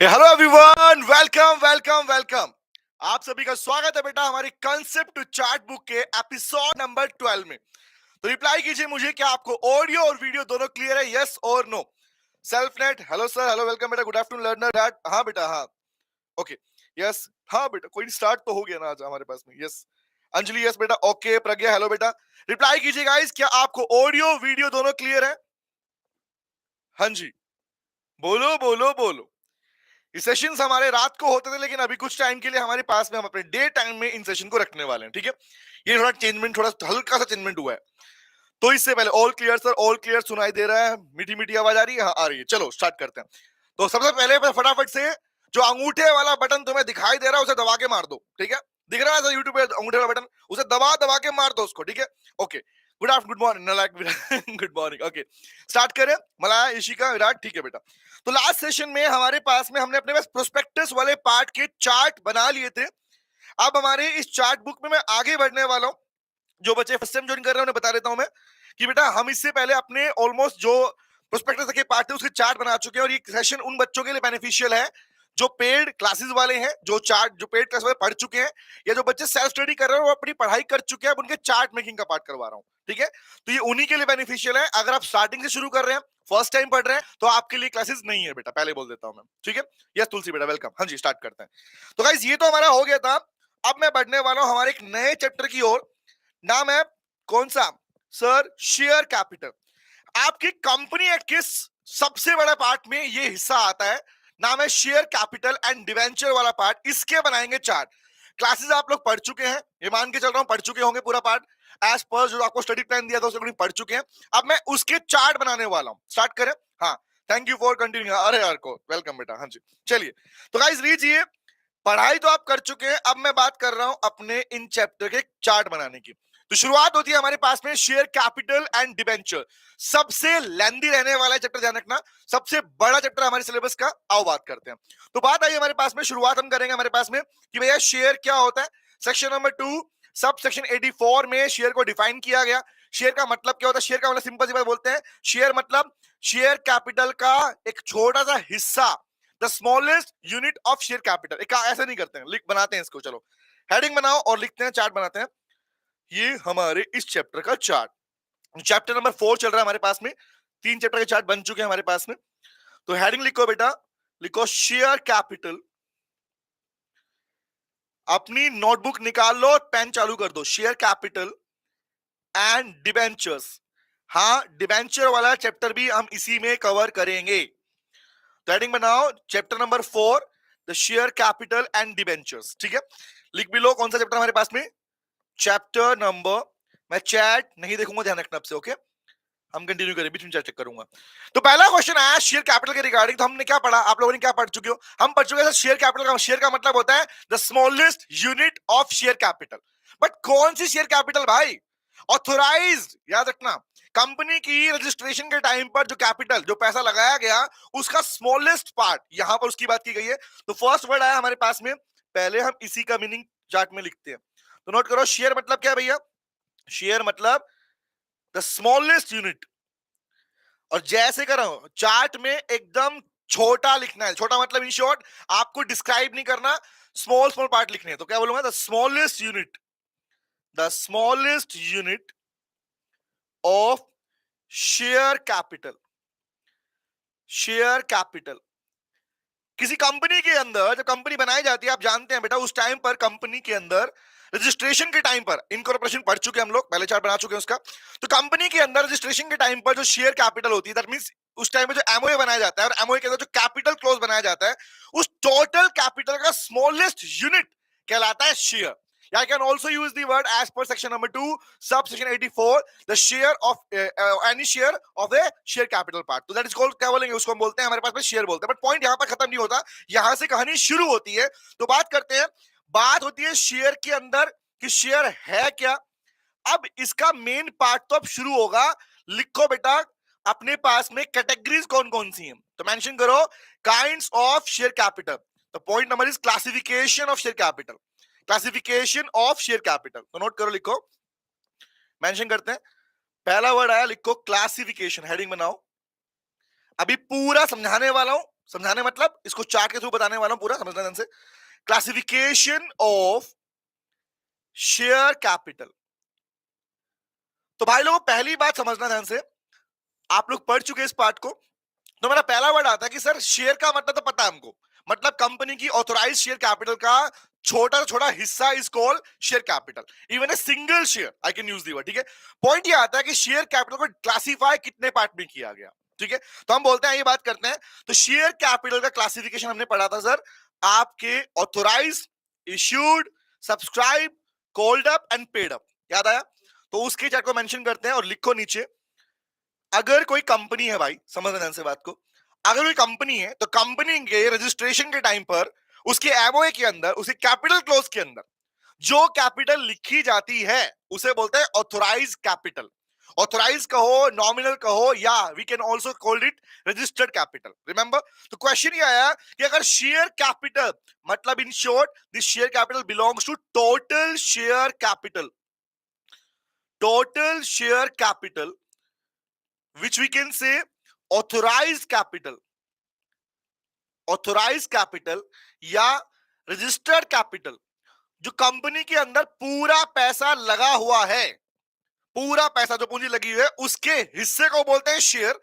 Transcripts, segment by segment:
Hello everyone, welcome welcome welcome. आप सभी का स्वागत है बेटा हमारी कंसेप्ट टू चार्ट बुक के एपिसोड नंबर 12 में। तो रिप्लाई कीजिए मुझे, क्या आपको ऑडियो और वीडियो दोनों क्लियर है? यस और no. Self net, hello sir, hello welcome बेटा, गुड आफ्टरनून लर्नर डैट। हाँ बेटा, हाँ। ओके। यस। हाँ बेटा, कोई स्टार्ट तो हो गया ना आज हमारे पास में। यस। अंजलि, यस बेटा। ओके प्रज्ञा, हेलो बेटा। रिप्लाई कीजिए गाइस, क्या आपको ऑडियो वीडियो दोनों क्लियर है? हाँ जी। बोलो बोलो बोलो। ये सेशंस हमारे रात को होते थे, लेकिन अभी कुछ टाइम के लिए हमारे पास में हम अपने डे टाइम में इन सेशन को रखने वाले हैं, ठीक है? ये थोड़ा चेंजमेंट, थोड़ा हल्का सा चेंजमेंट हुआ है। तो इससे पहले all clear sir, all clear सुनाई दे रहा है? मीठी मीठी आवाज आ रही है? हाँ आ रही है। चलो स्टार्ट करते हैं। तो सबसे पहले फटाफट से जो अंगूठे वाला बटन तुम्हें दिखाई दे रहा है उसे दबा के मार दो, ठीक है? दिख रहा है सर यूट्यूब पे अंगूठे वाला बटन? उसे दबा दबा के मार दो उसको, ठीक है? ओके। गुड मॉर्निंग नालायक गुड मॉर्निंग। ओके, स्टार्ट करें। मलाया, ईशिका, विराट, ठीक है बेटा। तो लास्ट सेशन में हमारे पास में हमने अपने पास प्रोस्पेक्टस वाले पार्ट के चार्ट बना लिए थे। अब हमारे इस चार्ट बुक में मैं आगे बढ़ने वाला हूं। जो बच्चे फर्स्ट टाइम ज्वाइन कर रहे हैं उन्हें बता देता हूं मैं कि बेटा हम इससे पहले अपने ऑलमोस्ट जो प्रोस्पेक्टस के पार्ट थे उसके चार्ट बना चुके हैं, और ये सेशन उन बच्चों के लिए बेनिफिशियल है जो पेड क्लासेस वाले हैं, जो चार्ट जो पेड क्लास वाले पढ़ चुके हैं, या जो बच्चे सेल्फ स्टडी कर रहे हैं वो अपनी पढ़ाई कर चुके हैं। अब उनके चार्ट मेकिंग का पार्ट करवा रहा हूं, ठीक है? तो ये उन्हीं के लिए बेनिफिशियल है। अगर आप स्टार्टिंग से शुरू कर रहे हैं, फर्स्ट टाइम पढ़ रहे हैं, तो आपके लिए क्लासेस नहीं है बेटा, पहले बोल देता हूं मैं, ठीक है? यस तुलसी बेटा, वेलकम। हाँ जी, स्टार्ट करते हैं। तो गाइस ये तो हमारा हो गया था। अब मैं बढ़ने वाला हूं हमारे एक नए चैप्टर की ओर। नाम है कौन सा सर? Share capital. आपकी कंपनी के किस सबसे बड़ा पार्ट में ये हिस्सा आता है? नाम है शेयर कैपिटल एंड डिवेंचर वाला पार्ट। इसके बनाएंगे चार्ट। क्लासेस आप लोग पढ़ चुके हैं, ये मान के चल रहा हूं, पढ़ चुके होंगे पूरा पार्ट एज पर जो आपको स्टडी प्लान दिया था उसके अकॉर्डिंग पढ़ चुके हैं। अब मैं उसके चार्ट बनाने वाला हूं। स्टार्ट करें? हाँ। Thank you for continue. अरे यार को वेलकम बेटा। हाँ जी, चलिए। तो गाइस लीजिए, पढ़ाई तो आप कर चुके हैं, अब मैं बात कर रहा हूं अपने इन चैप्टर के चार्ट बनाने की। तो शुरुआत होती है हमारे पास में शेयर कैपिटल एंड डिबेंचर। सबसे लेंदी रहने वाला चैप्टर, ध्यान रखना, सबसे बड़ा चैप्टर हमारे सिलेबस का। आओ बात करते हैं। तो बात आई हमारे पास में, शुरुआत हम करेंगे हमारे पास में कि भैया शेयर क्या होता है। सेक्शन नंबर 2 सब सेक्शन 84 में शेयर को डिफाइन किया गया। शेयर का मतलब क्या होता है? शेयर का मतलब सिंपल सी बात बोलते हैं, शेयर मतलब शेयर कैपिटल का एक छोटा सा हिस्सा, the smallest unit of share capital. एक ऐसे नहीं करते हैं, लिख बनाते हैं इसको। चलो हेडिंग बनाओ और लिखते हैं, चार्ट बनाते हैं। ये हमारे इस चैप्टर का चार्ट। चैप्टर नंबर 4 चल रहा है हमारे पास में। 3 चैप्टर के चार्ट बन चुके हैं हमारे पास में। तो हेडिंग लिखो बेटा, लिखो शेयर कैपिटल। अपनी नोटबुक निकाल लो, पेन चालू कर दो। Share capital and debentures. हाँ, डिबेंचर वाला चैप्टर भी हम इसी में कवर करेंगे। तो हेडिंग बनाओ, chapter number 4 the share capital and debentures, ठीक है? लिख भी लो कौन सा चैप्टर हमारे पास में। चैप्टर नंबर, मैं चैट नहीं देखूंगा, ध्यान रखना आपसे। ओके, हम कंटिन्यू करें, बीच में चेक करूंगा। तो पहला क्वेश्चन आया शेयर कैपिटल के रिगार्डिंग। तो हमने क्या पढ़ा, आप लोगों ने क्या पढ़ चुके हो? हम पढ़ चुके हैं शेयर कैपिटल का, शेयर का मतलब होता है the smallest unit of share capital. But कौन सी शेयर कैपिटल भाई? ऑथोराइज्ड, याद रखना, कंपनी की रजिस्ट्रेशन के टाइम पर जो कैपिटल, जो पैसा लगाया गया, उसका स्मॉलेस्ट पार्ट, यहां पर उसकी बात की गई है। तो फर्स्ट वर्ड आया हमारे पास में, पहले हम इसी का मीनिंग चार्ट में लिखते हैं। तो नोट करो, शेयर मतलब क्या भैया? शेयर मतलब द स्मॉलेस्ट यूनिट। और जैसे कर रहा हूं चार्ट में एकदम छोटा लिखना है। छोटा मतलब इन शॉर्ट आपको डिस्क्राइब नहीं करना, स्मॉल स्मॉल पार्ट लिखने हैं। तो क्या बोलूंगा? The smallest unit, the smallest unit of share capital. Share capital किसी कंपनी के अंदर, जब कंपनी बनाई जाती है, आप जानते हैं बेटा, उस टाइम पर कंपनी के अंदर रजिस्ट्रेशन के टाइम पर, इनकॉर्पोरेशन पढ़ चुके हम लोग, पहले चार्ट बना चुके हैं उसका। तो कंपनी के अंदर रजिस्ट्रेशन के टाइम पर जो शेयर कैपिटल होती है, दैट मींस उस टाइम में जो एमओए बनाया जाता है, और एमओए के अंदर जो कैपिटल क्लोज बनाया जाता है, उस टोटल कैपिटल का स्मॉलेस्ट यूनिट कहलाता है share. I can also use the word as per section number 2 subsection 84 the share of any share of a share capital part. तो that is called, क्या बोलेंगे उसको? हम बोलते हैं, हमारे पास में शेयर बोलते हैं। बट पॉइंट यहाँ पर खत्म नहीं होता, यहां से कहानी शुरू होती है। तो बात करते हैं, बात होती है शेयर के अंदर कि शेयर है क्या। अब इसका मेन पार्ट तो अब शुरू होगा। लिखो बेटा अपने पास में कैटेगरीज कौन कौन सी हैं, तो मेंशन करो काइंड्स ऑफ शेयर कैपिटल। तो point number is classification of share capital. Classification of share capital, तो नोट करो, लिखो, मेंशन करते हैं। पहला वर्ड आया, लिखो क्लासिफिकेशन, हेडिंग बनाओ। अभी पूरा समझाने वाला हूं, समझाने मतलब इसको चार्ट के थ्रू बताने वाला हूं, पूरा समझना ध्यान से। Classification of share capital. तो भाई लोगों पहली बात समझना ध्यान से, आप लोग पढ़ चुके हैं इस पार्ट को, तो मेरा पहला वर्ड आता है कि सर शेयर का मतलब तो पता है हमको, मतलब कंपनी की ऑथोराइज शेयर कैपिटल का छोटा से छोटा हिस्सा is called share capital, even a single share I can use the word, ठीक है। पॉइंट ये आता है कि शेयर कैपिटल को क्लासिफाई कितने पार्ट में किया गया, ठीक है। तो हम बोलते हैं, ये बात करते हैं, तो शेयर कैपिटल का क्लासिफिकेशन हमने पढ़ा था सर, आपके authorise, issued, subscribe, called up and paid up, याद आया। तो उसके चार्ट को मेंशन करते हैं और लिखो नीचे, अगर कोई कंपनी है भाई, समझ ध्यान से बात को, अगर कोई कंपनी है तो कंपनी के रजिस्ट्रेशन के टाइम पर उसके एमओए के अंदर, उसके कैपिटल क्लोज के अंदर जो कैपिटल लिखी जाती है उसे बोलते हैं ऑथोराइज कैपिटल। ऑथोराइज कहो, नॉमिनल कहो, या we can also call it registered capital, remember. तो क्वेश्चन ये आया कि अगर शेयर कैपिटल, मतलब in short this share capital belongs to total share capital, total share capital which we can say authorized capital, authorized capital या registered capital, जो company के अंदर पूरा पैसा लगा हुआ है, पूरा पैसा जो पूंजी लगी हुई है उसके हिस्से को बोलते हैं शेयर,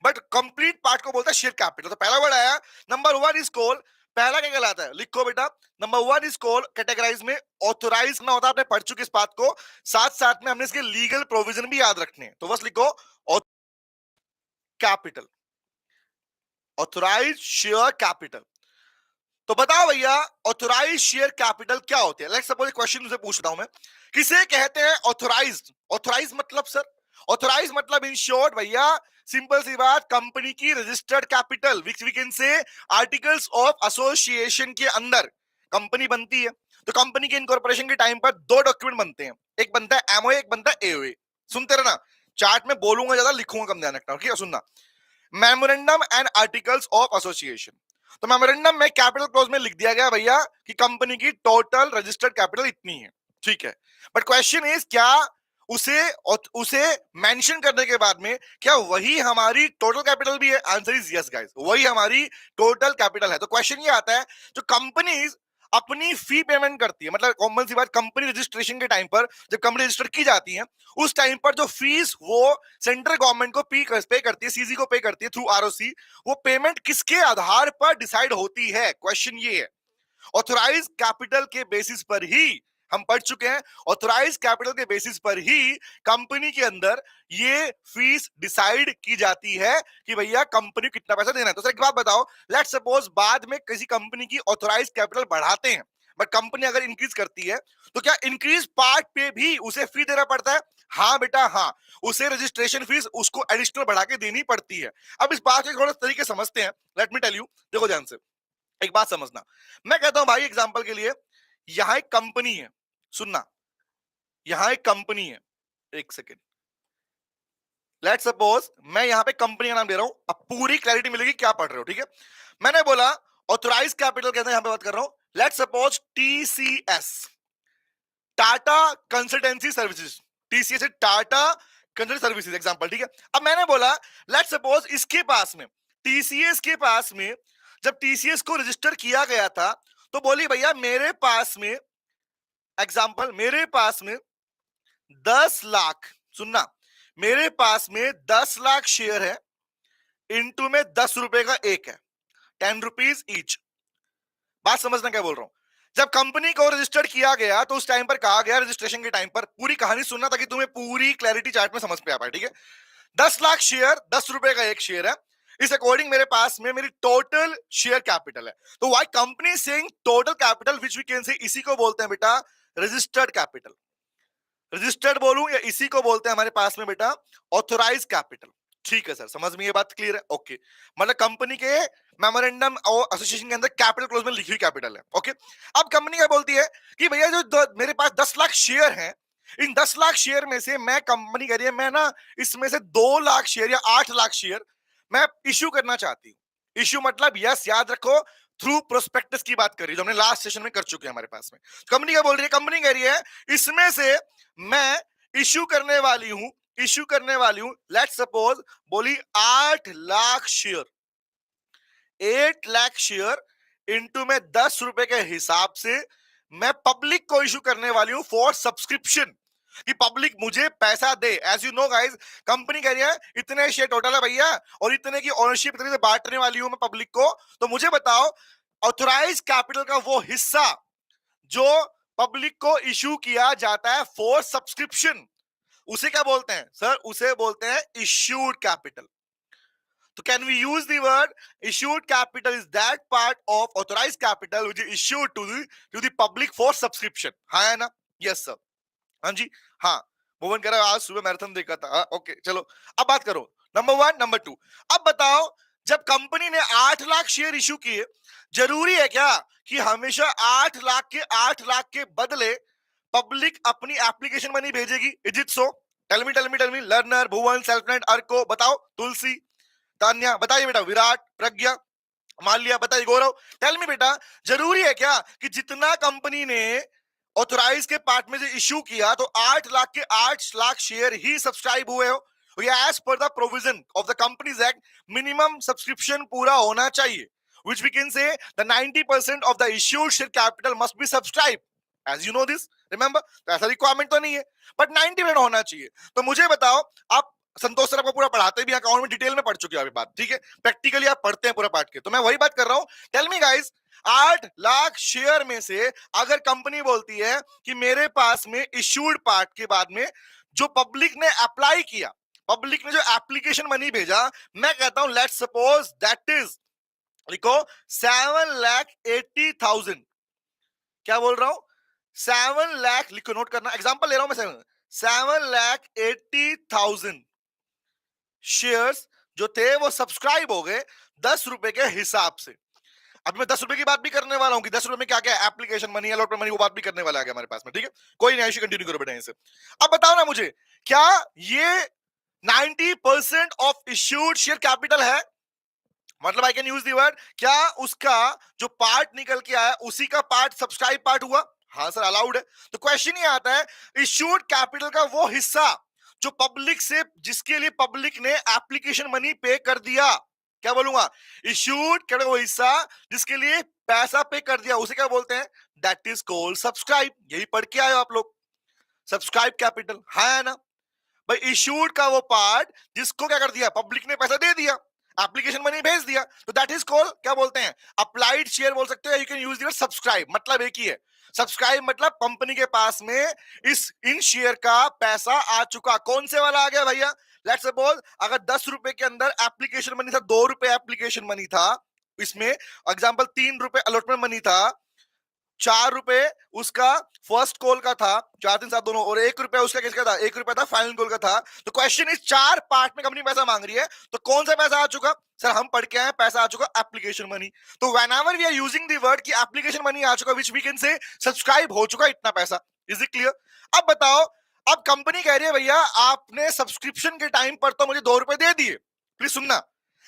बट कंप्लीट पार्ट को बोलते हैं शेयर कैपिटल। तो पहला वर्ड आया, नंबर वन इज कॉल्ड, पहला क्या कहलाता है, लिखो बेटा, number one is called categorise में ऑथोराइज ना होता, आपने पढ़ चुके इस बात को, साथ साथ में हमने इसके लीगल प्रोविजन भी याद रखने हैं, तो बस लिखो कैपिटल, ऑथोराइज शेयर कैपिटल। तो बताओ भैया ऑथोराइज शेयर कैपिटल क्या होती है। लेट्स सपोज क्वेश्चन मुझे पूछता हूं मैं, किसे कहते हैं ऑथोराइज्ड। ऑथोराइज मतलब सर, ऑथोराइज मतलब इन शॉर्ट भैया, सिंपल सी बात, कंपनी की registered capital which we can say articles of association के अंदर कंपनी बनती है। तो कंपनी के इनकॉर्पोरेशन के टाइम पर दो डॉक्यूमेंट बनते हैं, एक बनता है एमओए, एक बनता है एओए। सुनते रहना, चार्ट में बोलूंगा ज्यादा, लिखूंगा कम, ध्यान रखना, ठीक है। सुनना, memorandum and articles of association. तो मेमोरेंडम में कैपिटल क्लोज में लिख दिया गया भैया कि कंपनी की टोटल रजिस्टर्ड कैपिटल इतनी है, ठीक है। बट क्वेश्चन इज, क्या उसे मेंशन करने के बाद में क्या वही हमारी टोटल कैपिटल भी है? आंसर इज यस गाइस, वही हमारी टोटल कैपिटल है। तो क्वेश्चन ये आता है, जो कंपनीज अपनी फी पेमेंट करती है, मतलब कॉमन सी बात, कंपनी रजिस्ट्रेशन के टाइम पर जब कंपनी रजिस्टर की जाती है उस टाइम पर जो फीस वो सेंट्रल गवर्नमेंट को पे करती है, सीजी को पे करती है थ्रू आरओसी, वो पेमेंट किसके आधार पर डिसाइड होती है? क्वेश्चन ये है। ऑथोराइज कैपिटल के बेसिस पर ही, हम पढ़ चुके हैं, ऑथोराइज कैपिटल के बेसिस पर ही कंपनी के अंदर ये फीस डिसाइड की जाती है कि भैया कंपनी को कितना पैसा देना है। तो सर एक बात बताओ, लेट्स सपोज बाद में किसी कंपनी की ऑथोराइज कैपिटल बढ़ाते हैं, बट कंपनी अगर इंक्रीज करती है तो क्या इंक्रीज पार्ट पे भी उसे फी देना पड़ता है? हाँ बेटा हाँ, उसे रजिस्ट्रेशन फीस उसको एडिशनल बढ़ा के देनी पड़ती है। अब इस बात को थोड़ा तरीके समझते हैं, लेट मी टेल यू, देखो ध्यान से, एक बात समझना, मैं कहता हूं भाई एग्जांपल के लिए, यहां एक कंपनी है, सुनना, यहां एक कंपनी है, एक सेकेंड, लेट सपोज मैं यहां पे कंपनी का नाम दे रहा हूं, अब पूरी क्लैरिटी मिलेगी क्या पढ़ रहे हो, ठीक है। मैंने बोला ऑथोराइज कैपिटल के अंदर यहां पे बात कर रहा हूं, let suppose TCS, Tata consultancy services, TCS Tata consultancy services example, ठीक है। अब मैंने बोला लेट सपोज इसके पास में, टीसीएस के पास में, जब टीसीएस को रजिस्टर किया गया था तो बोली भैया मेरे पास में, एग्जांपल मेरे पास में 10 लाख, सुनना, मेरे पास में 10 लाख शेयर है, इनटू में 10 रुपए का एक है, 10 रुपीज ईच। बात समझना क्या बोल रहा हूं, जब कंपनी को रजिस्टर्ड किया गया तो उस टाइम पर कहा गया, रजिस्ट्रेशन के टाइम पर, पूरी कहानी सुनना ताकि तुम्हें पूरी क्लैरिटी चार्ट में समझ पे आ पाए, ठीक है। 10 लाख शेयर, 10 रुपए का एक शेयर है, इस अकॉर्डिंग मेरे पास में मेरी टोटल शेयर कैपिटल है। तो why company saying total capital which we can say, इसी को बोलते हैं बेटा रजिस्टर्ड कैपिटल। रजिस्टर्ड बोलूं या इसी को बोलते हैं हमारे पास में बेटा ऑथोराइज कैपिटल। ठीक है सर, समझ में ये बात क्लियर है, ओके। मतलब कंपनी के मेमोरेंडम और एसोसिएशन के अंदर कैपिटल क्लोज में लिखी हुई कैपिटल है, ओके। अब कंपनी क्या बोलती है कि भैया जो मेरे पास 10 लाख शेयर हैं, इन 10 लाख शेयर में से मैं, कंपनी कह रही है मैं ना इसमें से 2 लाख शेयर या 8 लाख शेयर मैं इश्यू करना चाहती हूँ। इश्यू मतलब यस याद रखो, थ्रू प्रोस्पेक्टस की बात कर रही है, जो हमने लास्ट सेशन में कर चुके हैं हमारे पास में। कंपनी क्या बोल रही है, कंपनी कह रही है इसमें से मैं इश्यू करने वाली हूं, इश्यू करने वाली हूं, लेट्स सपोज बोली 8 lakh share, 8 lakh share into में 10 रुपए के हिसाब से मैं पब्लिक को इशू करने वाली हूं फॉर सब्सक्रिप्शन, कि पब्लिक मुझे पैसा दे। As you know guys, company कह रही है इतने शेयर टोटल है भैया और इतने की ओनरशिप इतने से बांटने वाली हूं मैं पब्लिक को, तो मुझे बताओ ऑथोराइज कैपिटल का वो हिस्सा जो पब्लिक को इशू किया जाता है फॉर सब्सक्रिप्शन, उसे क्या बोलते हैं सर? उसे बोलते हैं इश्यूड कैपिटल। तो can we use the word issued capital is that part of authorise capital which is issued to the public for subscription. हाँ है ना? Yes sir. हाँ जी, हाँ। मोहन कह रहा है आज सुबह मैराथन देखा था। हाँ, ओके चलो अब बात करो नंबर 1 नंबर 2। अब बताओ जब कंपनी ने 8 लाख शेयर इशू किए, जरूरी है क्या कि हमेशा 8 लाख के बदले पब्लिक अपनी एप्लीकेशन मनी भेजेगी? Is it so? Tell me learner, Bhuvan, सेल्फनेट, अर्को, बताओ, तुलसी, तान्या बताइए बेटा, विराट, प्रज्ञा, माल्या बताइए, गौरव, टेल मी बेटा, जरूरी है क्या कि जितना कंपनी ने ऑथोराइज के पार्ट में से इश्यू किया तो 8 लाख के 8 लाख शेयर ही सब्सक्राइब हुए हो? As per the provision of the companies Act minimum subscription पूरा होना चाहिए, which we can say the 90% of the issued share capital must be subscribed, as you know this, remember? तो ऐसा रिक्वायरमेंट तो नहीं है बट 90% होना चाहिए। तो मुझे बताओ, आप संतोष सर आपको पूरा पढ़ाते भी अकाउंट में डिटेल में पढ़ चुके हो अभी बात, ठीक है? प्रैक्टिकली आप पढ़ते हैं पूरा पाठ के, तो मैं वही बात कर रहा हूं। Tell me guys, 8 lakh share में से अगर कंपनी बोलती है कि मेरे पास में इश्यूड पार्ट के बाद में जो पब्लिक ने अप्लाई किया, पब्लिक ने जो एप्लीकेशन मनी भेजा, मैं कहता हूं लेट्स सपोज दैट इज, लिखो 7,80,000। क्या बोल रहा हूं? 7 लाख लिखो, नोट करना, एग्जांपल ले रहा हूं मैं। 7,80,000 शेयर्स जो थे वो सब्सक्राइब हो गए 10 रुपए के हिसाब से। अब मैं 10 रुपए की बात भी करने वाला हूं कि 10 रुपए में क्या क्या एप्लीकेशन मनी, अलॉटमेंट मनी, वो बात भी करने वाला है हमारे पास में, ठीक है? कोई नहीं, कंटिन्यू करो बेटा इसे। अब बताओ ना मुझे, क्या ये 90% ऑफ इश्यूड शेयर कैपिटल है? मतलब आई कैन यूज दी वर्ड, क्या उसका जो पार्ट निकल के आया उसी का पार्ट सब्सक्राइब पार्ट हुआ? हाँ सर, अलाउड है। तो क्वेश्चन ये आता है, इश्यूड कैपिटल का वो हिस्सा जो पब्लिक से, जिसके लिए पब्लिक ने एप्लीकेशन मनी पे कर दिया, क्या बोलूंगा? इश्यूड कैपिटल वो हिस्सा जिसके लिए पैसा पे कर दिया, उसे क्या बोलते हैं? That is called subscribe. यही पढ़ के आए हो आप लोग, सब्सक्राइब कैपिटल, हाँ है ना भाई? इश्यूड का वो पार्ट जिसको क्या कर दिया, पब्लिक ने पैसा दे दिया, एप्लीकेशन मनी भेज दिया, तो दैट इज कॉल्ड, क्या बोलते हैं? अप्लाइड शेयर बोल सकते हो, you can use the word subscribe. मतलब एक ही है, सब्सक्राइब मतलब कंपनी के पास में इस इन शेयर का पैसा आ चुका। कौन से वाला आ गया भैया? लेट्स सपोज अगर 10 रुपए के अंदर एप्लीकेशन मनी था, 2 रुपए एप्लीकेशन मनी था, इसमें एग्जांपल 3 रुपए अलॉटमेंट मनी था, 4 रुपए उसका फर्स्ट कॉल का था, 4 3 7 दोनों, और 1 रुपया उसका किसका था? 1 रुपया था फाइनल कॉल का था। तो क्वेश्चन इस 4 पार्ट में कंपनी पैसा मांग रही है, तो कौन सा पैसा आ चुका? सर हम पढ़ के आए, पैसा आ चुका एप्लीकेशन मनी। तो whenever we are using the word कि एप्लीकेशन मनी आ चुका, which we can say subscribe हो चुका इतना पैसा। Is it clear? अब बताओ, अब कंपनी कह रही है भैया आपने सब्सक्रिप्शन के टाइम पर तो मुझे 2 रुपए दे दिए। प्लीज सुनना,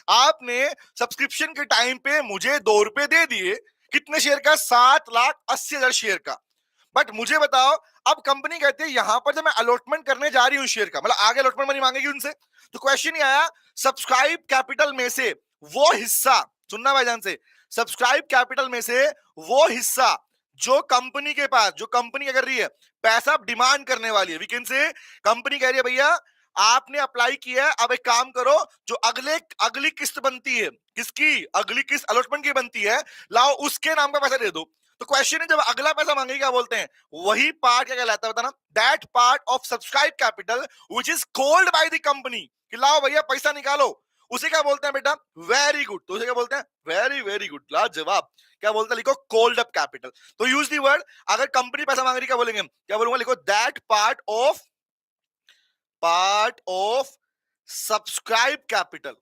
आपने सब्सक्रिप्शन के टाइम पे मुझे 2 रुपए दे दिए, कितने शेयर का? 7,80,000 शेयर का। बट मुझे बताओ, अब कंपनी कहती है यहां पर जब मैं अलॉटमेंट करने जा रही हूं शेयर का, मतलब आगे अलॉटमेंट मनी मांगेगी उनसे, तो क्वेश्चन ये आया, सब्सक्राइब कैपिटल में से वो हिस्सा, सुनना भाईजान से, सब्सक्राइब कैपिटल में से वो हिस्सा जो कंपनी के पास, जो कंपनी क्या कर रही है, पैसा डिमांड करने वाली है, वी कैन से कंपनी कह रही है भैया आपने अप्लाई किया है, अब एक काम करो, जो अगली किस्त बनती है, किसकी? अगली किस्त अलॉटमेंट की बनती है, लाओ उसके नाम का पैसा दे दो। तो क्वेश्चन है, जब अगला पैसा मांगेगी क्या बोलते हैं? वही पार्ट क्या कहलाता है बताना? That part of subscribe capital which is called by the company, कि लाओ भैया पैसा निकालो, उसे क्या बोलते हैं बेटा? Very good. तो उसे क्या बोलते हैं? वेरी वेरी गुड, लाजवाब। क्या बोलते हैं? लिखो कॉल्ड अप कैपिटल। तो यूज दी वर्ड, अगर कंपनी पैसा मांग रही क्या बोलेंगे? क्या बोलूंगा? लिखो that part of subscribe capital,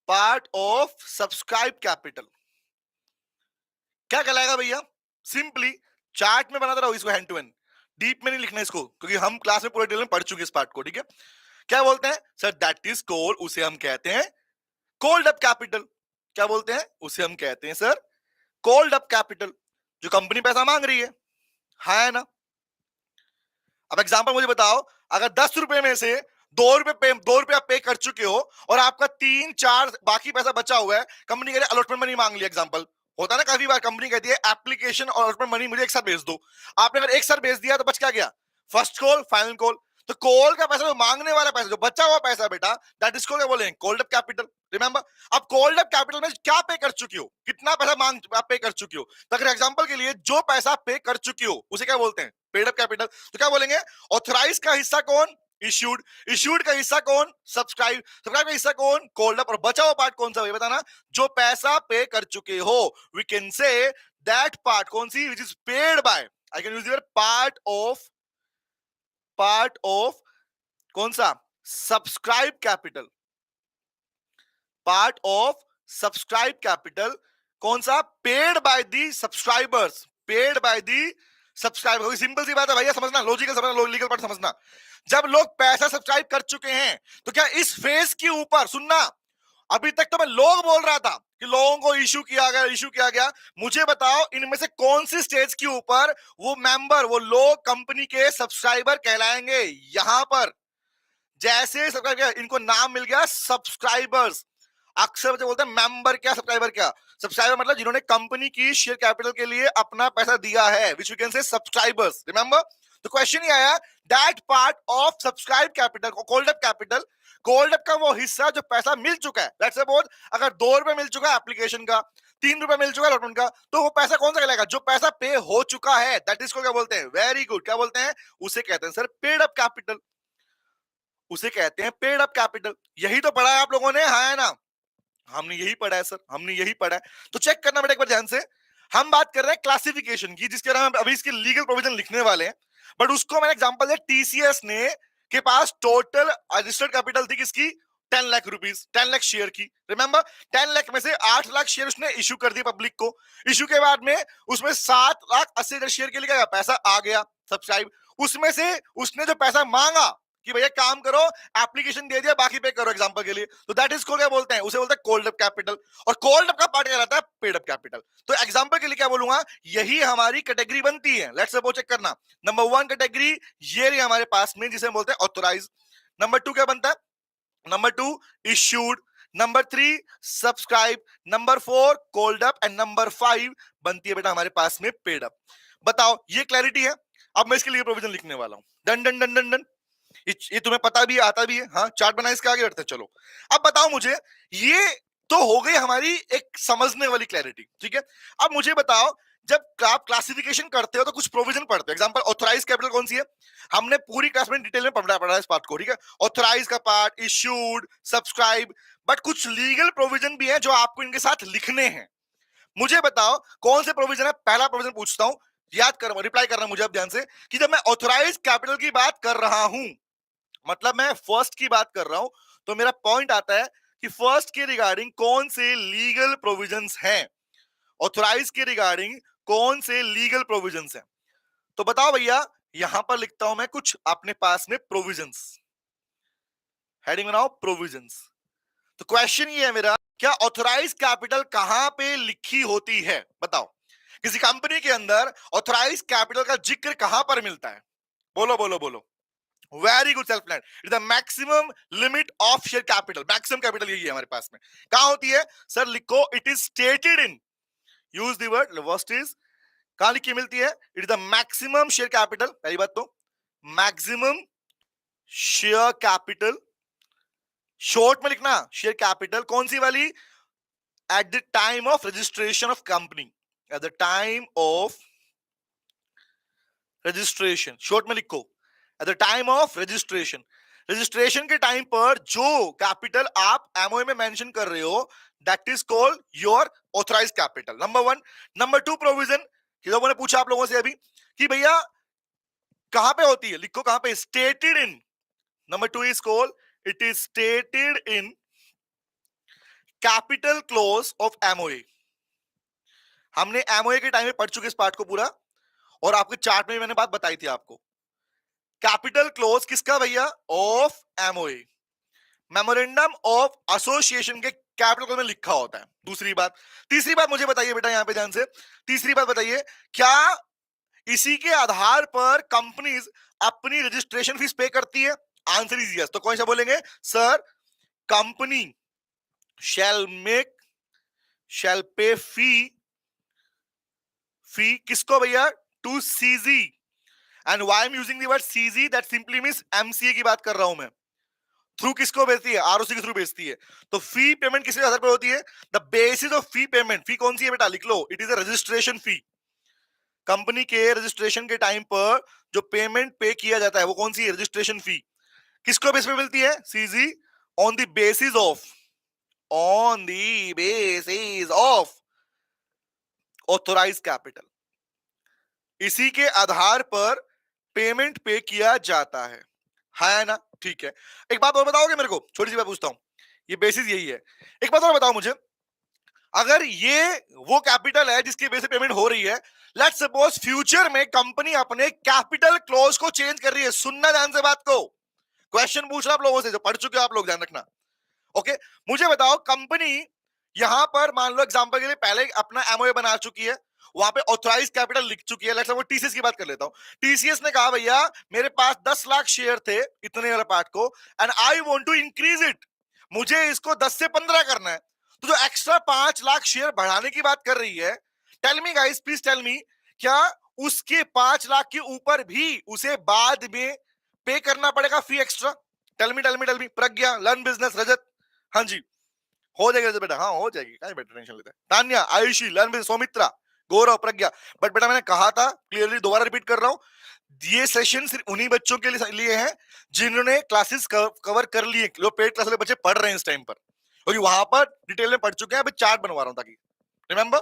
part of subscribe capital क्या कहलाएगा भैया? सिंपली चार्ट में बनाता रहो इसको, हैंड टू हैंड, डीप में नहीं लिखना इसको, क्योंकि हम क्लास में पूरे डिटेल में पढ़ चुके इस पार्ट को, ठीक है? क्या बोलते हैं सर? दैट इज कॉल्ड, उसे हम कहते हैं कॉल्ड अप कैपिटल। क्या बोलते हैं? उसे हम कहते हैं सर कॉल्ड अप कैपिटल, जो कंपनी पैसा मांग रही है, हाँ है ना? अब एग्जांपल मुझे बताओ, अगर 10 रुपए में से ₹2 पे कर चुके हो और आपका 3-4 बाकी पैसा बचा हुआ है, कंपनी कह रही है अलॉटमेंट मनी मांग लिया। एग्जांपल होता है ना, काफी बार कंपनी कहती है एप्लीकेशन और अलॉटमेंट मनी मुझे एक साथ भेज दो। आपने अगर एक साथ भेज दिया तो बच क्या गया? First call, final call. तो कॉल का पैसा, जो मांगने वाला पैसा, जो बचा हुआ पैसा बेटा, दैट इज कॉल्ड, क्या बोलेंगे, कॉल्ड अप कैपिटल। रिमेंबर, अब कॉल्ड अप कैपिटल में क्या पे कर चुकी हो, कितना पैसा मांग आप पे कर चुकी हो। तो अगर एग्जांपल के लिए जो पैसा पे कर चुकी हो उसे क्या बोलते हैं? Paid up capital. तो क्या बोलेंगे? ऑथराइज का हिस्सा कौन? इश्यूड। इश्यूड का हिस्सा कौन? सब्सक्राइब। सब्सक्राइब का हिस्सा कौन? Called up. और बचा हुआ पार्ट कौन सा, ये बताना। जो पैसा पे कर चुके हो, we can say that part, कौन सी, which is paid by, I can use your part of कौन सा? Subscribe capital. Part of subscribe capital कौन सा? Paid by the subscribers. Paid by the subscriber. Simple सी बात है भैया, समझना, लॉजिकल समझना, लीगल पार्ट समझना। जब लोग पैसा सब्सक्राइब कर चुके हैं तो क्या इस फेज के ऊपर, सुनना, अभी तक तो मैं लोग बोल रहा था कि लोगों को इशू किया गया। मुझे बताओ इनमें से कौन सी स्टेज के ऊपर वो मेंबर, वो लोग कंपनी के सब्सक्राइबर कहलाएंगे? यहां पर जैसे सब्सक्राइब किया, इनको नाम मिल गया सब्सक्राइबर्स। अक्सर बच्चे बोलते हैं मेंबर क्या, सब्सक्राइबर क्या। सब्सक्राइबर मतलब जिन्होंने कंपनी की शेयर कैपिटल के लिए अपना पैसा दिया है, which we can say subscribers. Remember, तो क्वेश्चन ये आया, that part of subscribe capital को called up capital. Called up का वो हिस्सा जो पैसा मिल चुका है, लेट्स सपोज अगर ₹2 मिल चुका है एप्लीकेशन का, ₹3 मिल चुका है अलॉटमेंट का, तो वो पैसा कौन सा कहलाएगा? जो पैसा पे हो चुका है, दैट इज को क्या बोलते हैं? वेरी गुड, क्या बोलते हैं? उसे कहते हैं सर पेड अप कैपिटल। उसे कहते हैं पेड अप कैपिटल। यही तो पढ़ा है आप लोगों ने, हाँ है ना? हमने यही पढ़ा है सर, हमने यही पढ़ा है। तो चेक करना बेटा एक बार ध्यान से। हम बात कर रहे हैं क्लासिफिकेशन की, जिसके बारे में हम अभी इसके लीगल प्रोविजन लिखने वाले हैं। बट उसको मैंने एग्जांपल दिया, टीसीएस ने के पास टोटल रजिस्टर्ड कैपिटल थी किसकी? 10 लाख रुपीस, 10 लाख शेयर की। रिमेंबर, 10 लाख में से 8 लाख शेयर उसने इशू कर दी पब्लिक को। इशू के बाद में उसमें 7,80,000 शेयर के लिए क्या पैसा आ गया, सब्सक्राइब। उसमें से उसने जो पैसा मांगा कि भैया काम करो, एप्लीकेशन दे दिया, बाकी पे करो, एग्जांपल के लिए, तो दैट इज को क्या बोलते हैं? उसे बोलते हैं कोल्ड अप कैपिटल। और कोल्ड अप का पार्ट क्या रहता है? Paid up capital. तो एग्जांपल के लिए क्या बोलूंगा, यही हमारी कैटेगरी बनती है। लेट्स सपोज चेक करना, नंबर 1 कैटेगरी ये रही हमारे पास में, जिसे हम बोलते हैं ऑथराइज। नंबर 2 क्या बनता है? Number 2 issued. Number 3 subscribe. Number 4 cold up. And number 5 बनती है बेटा हमारे पास में पेड अप। बताओ, ये क्लैरिटी है? अब मैं इसके लिए प्रोविजन लिखने वाला हूं। Done done done done done. ये तुम्हें पता भी आता भी है, हाँ, चार्ट बना, इसके आगे बढ़ते हैं। चलो अब बताओ मुझे, ये तो हो गई हमारी एक समझने वाली क्लैरिटी, ठीक है। अब मुझे बताओ, जब आप क्लासिफिकेशन करते हो तो कुछ प्रोविजन पढ़ते हो। एग्जांपल, ऑथराइज कैपिटल कौन सी है? हमने पूरी क्लास में डिटेल में पढ़ा इस पार्ट को, ठीक है। ऑथराइज का पार्ट, इश्यूड, सब्सक्राइब। बट कुछ लीगल प्रोविजन भी है जो आपको इनके साथ लिखने हैं। मुझे बताओ कौन से प्रोविजन है? पहला प्रोविजन पूछता हूं, याद कर, रिप्लाई करना मुझे अब ध्यान से, कि जब मैं ऑथराइज कैपिटल की बात कर रहा हूं, मतलब मैं फर्स्ट की बात कर रहा हूं, तो मेरा पॉइंट आता है कि फर्स्ट के रिगार्डिंग कौन से लीगल प्रोविजंस हैं, ऑथराइज के रिगार्डिंग कौन से लीगल प्रोविजंस हैं। तो बताओ भैया, यहां पर लिखता हूं मैं कुछ अपने पास में प्रोविजंस, हेडिंग बनाओ प्रोविजंस। तो क्वेश्चन ये है मेरा, क्या ऑथराइज कैपिटल कहां पे लिखी होती है? बताओ, किसी कंपनी के अंदर ऑथराइज कैपिटल का जिक्र कहां पर मिलता है? बोलो बोलो बोलो। Very good, self plan. It the maximum limit of share capital. Maximum capital यही है हमारे पास में। कहां होती है सर? लिखो, it is stated in, use the word worst is, कहां लिखी मिलती है? It is the maximum share capital. पहली बात तो मैक्सिमम शेयर कैपिटल, शॉर्ट में लिखना शेयर कैपिटल, कौन सी वाली? At the time of registration of company, at the time of registration, short में लिखो at the time of registration. Registration के टाइम पर जो कैपिटल आप एमओए में मेंशन कर रहे हो, that is called your authorised capital. Number 1। Number 2 provision, कि लोगों ने पूछा आप लोगों से अभी कि भैया कहां पे होती है, लिखो कहां पे? Stated in. Number 2 is called, it is stated in capital close of MOA. हमने एमओए के टाइम में पढ़ चुके इस पार्ट को पूरा, और आपके चार्ट में मैंने बात बताई थी आपको। कैपिटल क्लोज किसका भैया? Of MOA, memorandum of association के कैपिटल क्लोज में लिखा होता है। दूसरी बात। तीसरी बात मुझे बताइए बेटा, यहां पे ध्यान से, तीसरी बात बताइए, क्या इसी के आधार पर कंपनीज अपनी रजिस्ट्रेशन फीस पे करती है? Answer is yes. तो कौन सा बोलेंगे सर? कंपनी शैल पे फी किसको भैया? To CG. And why I am using the word CG? That simply means MCA की बात कर रहा हूं मैं। थ्रू किसको भेजती है? आरओसी के थ्रू भेजती है। तो फी पेमेंट किसके आधार पर होती है? The basis of fee payment. Fee कौन सी है बेटा? लिख लो, it is a registration fee. Company के रजिस्ट्रेशन के टाइम पर जो पेमेंट पे किया जाता है वो कौन सी है? Registration fee. किसको बेस पे मिलती है? CG. On the basis of authorise capital. इसी के आधार पर पेमेंट पे किया जाता है ना? ठीक है। एक बात और बताओगे मेरे को? छोटी सी बात पूछता हूं, ये बेसिस यही है। एक बात और बताओ मुझे, अगर ये वो कैपिटल है जिसकी बेसिस पेमेंट हो रही है, लेट्स सपोज फ्यूचर में कंपनी अपने कैपिटल क्लोज को चेंज कर रही है। सुनना ध्यान से बात को, क्वेश्चन पूछ रहा आप लोगों से जो पढ़ चुके हो आप लोग, ध्यान रखना। ओके, मुझे बताओ कंपनी यहां पर मान लो एग्जांपल के लिए पहले अपना एमओए बना चुकी है, वहां पे ऑथराइज कैपिटल लिख चुकी है। लेट्स सपोज टीसीएस की बात कर लेता हूं। टीसीएस ने कहा भैया मेरे पास 10 लाख शेयर थे इतने वाले पार्ट को, and I want to increase it, मुझे इसको 10 से 15 करना है। तो जो एक्स्ट्रा 5 लाख शेयर बढ़ाने की बात कर रही है, tell me guys, please tell me, क्या उसके 5 लाख के ऊपर भी उसे बाद में पे करना पड़ेगा fee extra? Tell me tell me tell me. Pragya, learn business, Rajat, हाँ जी हो जाएगी रजत बेटा, हाँ हो जाएगी, क्या बेटा टेंशन लेते हैं। Tanya, Ayushi, learn business, Soumitra, Gaurav, Pragya. But बेटा मैंने कहा था क्लियरली, दोबारा रिपीट कर रहा हूं, ये सेशन सिर्फ उन्हीं बच्चों के लिए हैं जिन्होंने क्लासेस कवर कर लिए, जो पेड क्लास वाले बच्चे पढ़ रहे हैं इस टाइम पर, क्योंकि वहां पर डिटेल में पढ़ चुके हैं। अभी चार्ट बनवा रहा हूं ताकि रिमेंबर।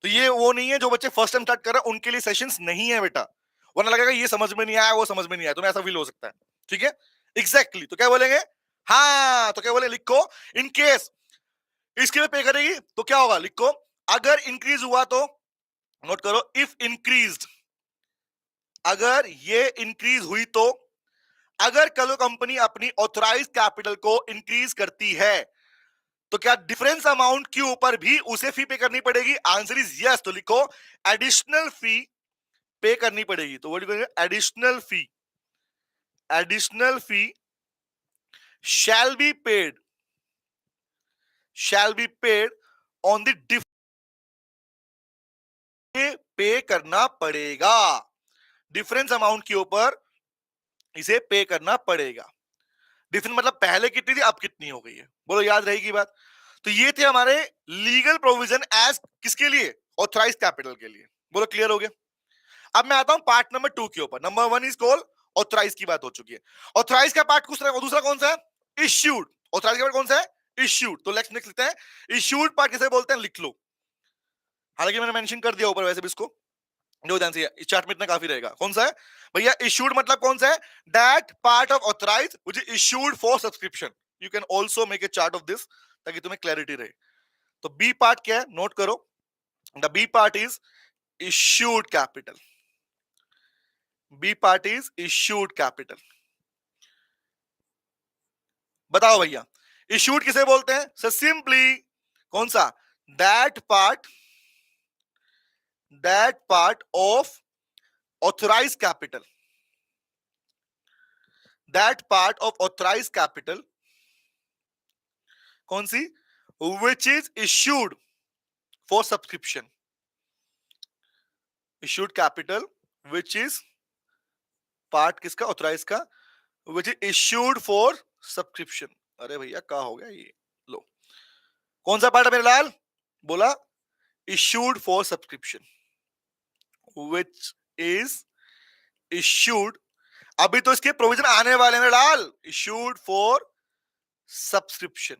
तो ये वो नहीं है जो बच्चे फर्स्ट टाइम स्टार्ट कर रहे हैं, उनके लिए सेशंस नहीं है बेटा, वरना लगेगा ये समझ में नहीं आया वो समझ में नहीं आया, तुम्हें ऐसा फील हो सकता है। ठीक है, एग्जैक्टली। तो क्या बोलेंगे? हाँ, तो क्या बोले? लिखो, इन केस इसके लिए पे करेगी तो क्या होगा? लिखो, अगर इंक्रीज हुआ तो, नोट करो, इफ इंक्रीज्ड, अगर ये इंक्रीज हुई तो, अगर कल कंपनी अपनी ऑथराइज कैपिटल को इंक्रीज करती है तो क्या डिफरेंस अमाउंट के ऊपर भी उसे फी पे करनी पड़ेगी? Answer is yes. तो लिखो एडिशनल फी पे करनी पड़ेगी। तो what you additional fee shall be paid on the pay करना पड़ेगा, डिफरेंस अमाउंट के ऊपर इसे पे करना पड़ेगा। डिफरेंस मतलब पहले कितनी थी अब कितनी हो गई है, बोलो याद रहेगी बात। तो ये थे हमारे लीगल प्रोविजन एज किसके लिए? ऑथराइज कैपिटल के लिए। बोलो क्लियर हो गया? अब मैं आता हूं पार्ट नंबर 2 के ऊपर। नंबर 1 इज कॉल्ड ऑथराइज की बात हो चुकी है। ऑथराइज का पार्ट दूसरा कौन सा है? इश्यूड। ऑथराइज का पार्ट कौन सा है? इश्यूड। तो लेट्स लिख लेते हैं, इश्यूड पार्ट किसे बोलते हैं? लिख लो, हालांकि मैंने मेंशन कर दिया ऊपर वैसे भी इसको, जो ध्यान से इस चार्ट में इतना काफी रहेगा। कौन सा है भैया? इश्यूड मतलब कौन सा है? That part of authorise which is issued for subscription. You can also make a chart of this ताकि तुम्हें क्लैरिटी रहे। तो बी पार्ट क्या है? नोट करो, the B part is issued capital. B part is issued capital. बताओ भैया issued किसे बोलते हैं? सो सिंपली कौन सा? That part of authorise capital, that part of authorise capital कौन सी? which is issued for subscription, issued capital which is part किसका? ऑथराइज का, which is issued for subscription। अरे भैया क्या हो गया ये? लो, कौन सा पार्ट है मेरे लाल? बोला issued for subscription, which is issued, अभी तो इसके प्रोविजन आने वाले हैं लाल, issued for subscription।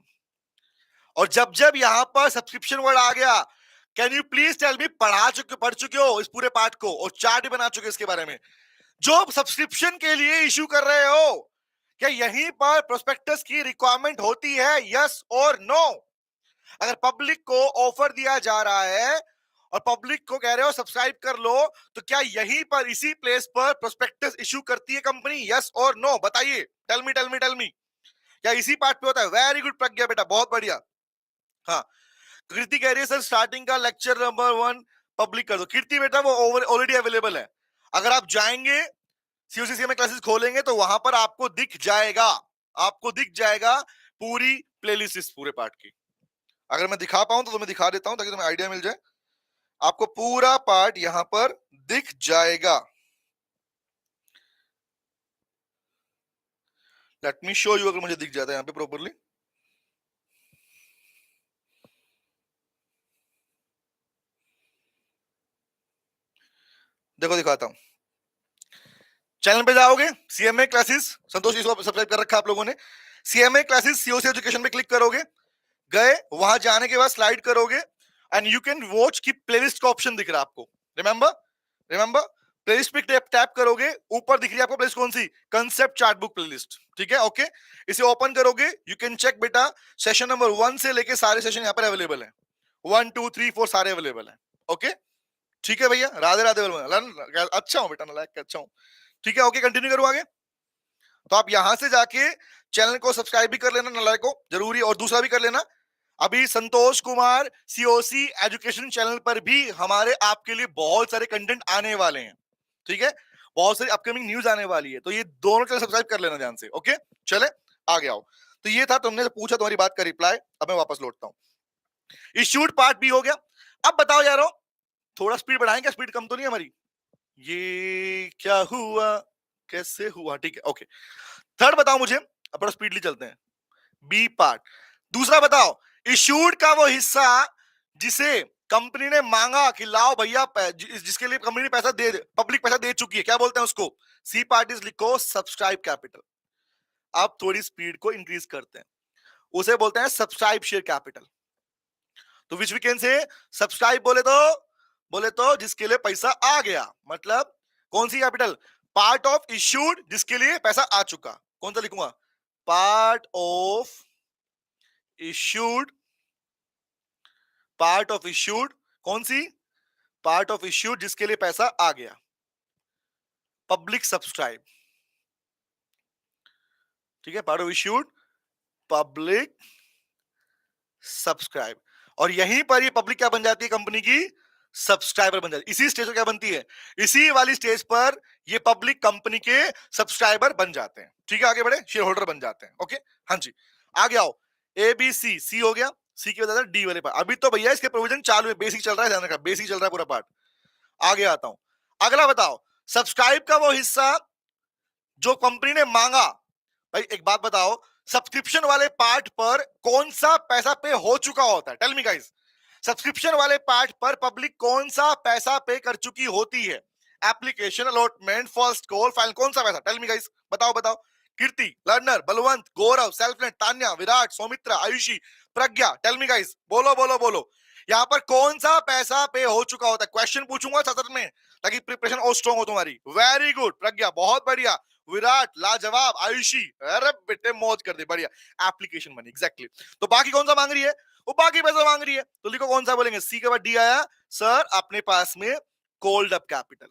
और जब जब यहां पर सब्सक्रिप्शन वर्ड आ गया, can you please tell me, पढ़ चुके हो इस पूरे पार्ट को और चार्ट भी बना चुके इसके बारे में, जो सब्सक्रिप्शन के लिए इश्यू कर रहे हो, क्या यहीं पर प्रोस्पेक्टस की रिक्वायरमेंट होती है? यस और नो? अगर पब्लिक को ऑफर दिया जा रहा है और पब्लिक को कह रहे हो सब्सक्राइब कर लो, तो क्या यहीं पर इसी प्लेस पर प्रोस्पेक्टस इश्यू करती है कंपनी? यस और नो? बताइए, tell me tell me tell me, क्या इसी पार्ट पे होता है? वेरी गुड प्रज्ञा बेटा, बहुत बढ़िया। हाँ, कीर्ति कह रही है सर स्टार्टिंग का लेक्चर नंबर 1 पब्लिक कर दो। कीर्ति बेटा वो ऑलरेडी अवेलेबल है, अगर आप जाएंगे सीओसीसी में क्लासेस खोलेंगे तो वहां पर आपको दिख जाएगा पूरी प्लेलिस्ट इस पूरे पार्ट की। अगर मैं दिखा पाऊं तो तुम्हें दिखा देता हूं ताकि तुम्हें आइडिया मिल जाए। आपको पूरा पार्ट यहां पर दिख जाएगा। लेट मी शो यू, अगर मुझे दिख जाता है यहां पे प्रॉपरली। देखो दिखाता हूं। चैनल पे जाओगे, सीएमए क्लासेस, संतोष इसको सब्सक्राइब कर रखा है आप लोगों ने। सीएमए क्लासेस सीओसी एजुकेशन पे क्लिक करोगे, गए वहां जाने के बाद स्लाइड करोगे एंड यू कैन वॉच की प्लेलिस्ट का ऑप्शन दिख रहा है आपको। रिमेंबर रिमेंबर प्लेलिस्ट पे टैप करोगे, ऊपर दिख रही है आपको प्लेलिस्ट कौन सी, कंसेप्ट चार्ट बुक प्लेलिस्ट। ठीक है, ओके। इसे ओपन करोगे, यू कैन चेक बेटा, सेशन नंबर 1 से लेके सारे सेशन यहाँ पर अवेलेबल है। 1 2 3 4 सारे अवेलेबल है। ओके, ठीक है भैया, राधे राधे। अच्छा हूँ बेटा, नालायक अच्छा हूँ। ठीक है, ओके, कंटिन्यू करूँ आगे। तो आप यहां से जाके चैनल को सब्सक्राइब भी कर लेना, नालायक को जरूरी, और दूसरा भी कर लेना, अभी Santosh Kumar COC education channel पर भी हमारे आपके लिए बहुत सारे कंटेंट आने वाले हैं। ठीक है, बहुत सारी अपकमिंग न्यूज आने वाली है, तो ये दोनों चैनल सब्सक्राइब कर लेना ध्यान से। ओके, चले आगे आओ। तो ये था, तुमने पूछा, तुम्हारी बात का रिप्लाई। अब मैं वापस लौटता हूं। इश्यूड पार्ट भी हो गया। अब बताओ यारो, थोड़ा स्पीड बढ़ाएं क्या? स्पीड कम तो नहीं हमारी? ये क्या हुआ, कैसे हुआ? ठीक है, ओके। थर्ड बताओ मुझे, अब थोड़ा स्पीडली चलते हैं। बी पार्ट, दूसरा बताओ, इशूड का वो हिस्सा जिसे कंपनी ने मांगा कि लाओ भैया, जिसके लिए कंपनी ने पैसा दे, पब्लिक पैसा दे चुकी है, क्या बोलते हैं उसको? सी पार्ट इज लिखो सब्सक्राइब कैपिटल। आप थोड़ी स्पीड को इंक्रीज करते हैं, उसे बोलते हैं सब्सक्राइब शेयर कैपिटल। तो which we can say, subscribe बोले तो जिसके लिए पैसा आ गया, मतलब कौन सी कैपिटल? पार्ट ऑफ इश्यूड, जिसके लिए पैसा आ चुका। कौन सा लिखूंगा? Part of issued, part of issued, कौन सी? पार्ट ऑफ इश्यूड जिसके लिए पैसा आ गया, पब्लिक सब्सक्राइब। ठीक है, part of issued public subscribe, और यहीं पर ये पब्लिक क्या बन जाती है? कंपनी की सब्सक्राइबर बन जाती है। इसी स्टेज पर क्या बनती है? इसी वाली स्टेज पर ये पब्लिक कंपनी के सब्सक्राइबर बन जाते हैं। ठीक है, आगे बढ़े, शेयर होल्डर बन जाते हैं। ओके, हाँ जी, आगे आओ। ए बी सी, सी हो गया, सी के बाद डी वाले पार्ट। अभी तो भैया इसके प्रोविजन चालू है, बेसिक चल रहा है, ध्यान रखा, बेसिक चल रहा है पूरा पार्ट। आगे आता हूं, अगला बताओ, सब्सक्राइब का वो हिस्सा जो कंपनी ने मांगा। भाई एक बात बताओ, सब्सक्रिप्शन वाले पार्ट पर कौन सा पैसा पे हो चुका होता है? टेल मी गाइस, सब्सक्रिप्शन वाले पार्ट पर पब्लिक कौन सा पैसा पे कर चुकी होती है? Application, allotment, first call, final, कौन सा पैसा? टेल मी गाइस, बताओ बताओ। कीर्ति, लर्नर, बलवंत, गौरव, सेल्फनेट, तान्या, विराट, सौमित्रा, आयुषी, प्रज्ञा, टेल मी गाइस, बोलो बोलो बोलो, यहां पर कौन सा पैसा पे हो चुका होता है? क्वेश्चन पूछूंगा सत्र में, ताकि प्रिपरेशन और स्ट्रॉन्ग हो तुम्हारी। वेरी गुड प्रज्ञा, बहुत बढ़िया। विराट लाजवाब, आयुषी अरे बेटे मौज कर दे, बढ़िया। Application money, exactly. तो बाकी कौन सा मांग रही है? वो बाकी पैसा मांग रही है, तो लिखो कौन सा बोलेंगे? सी के बाद डी आया, सर अपने पास में cold up capital,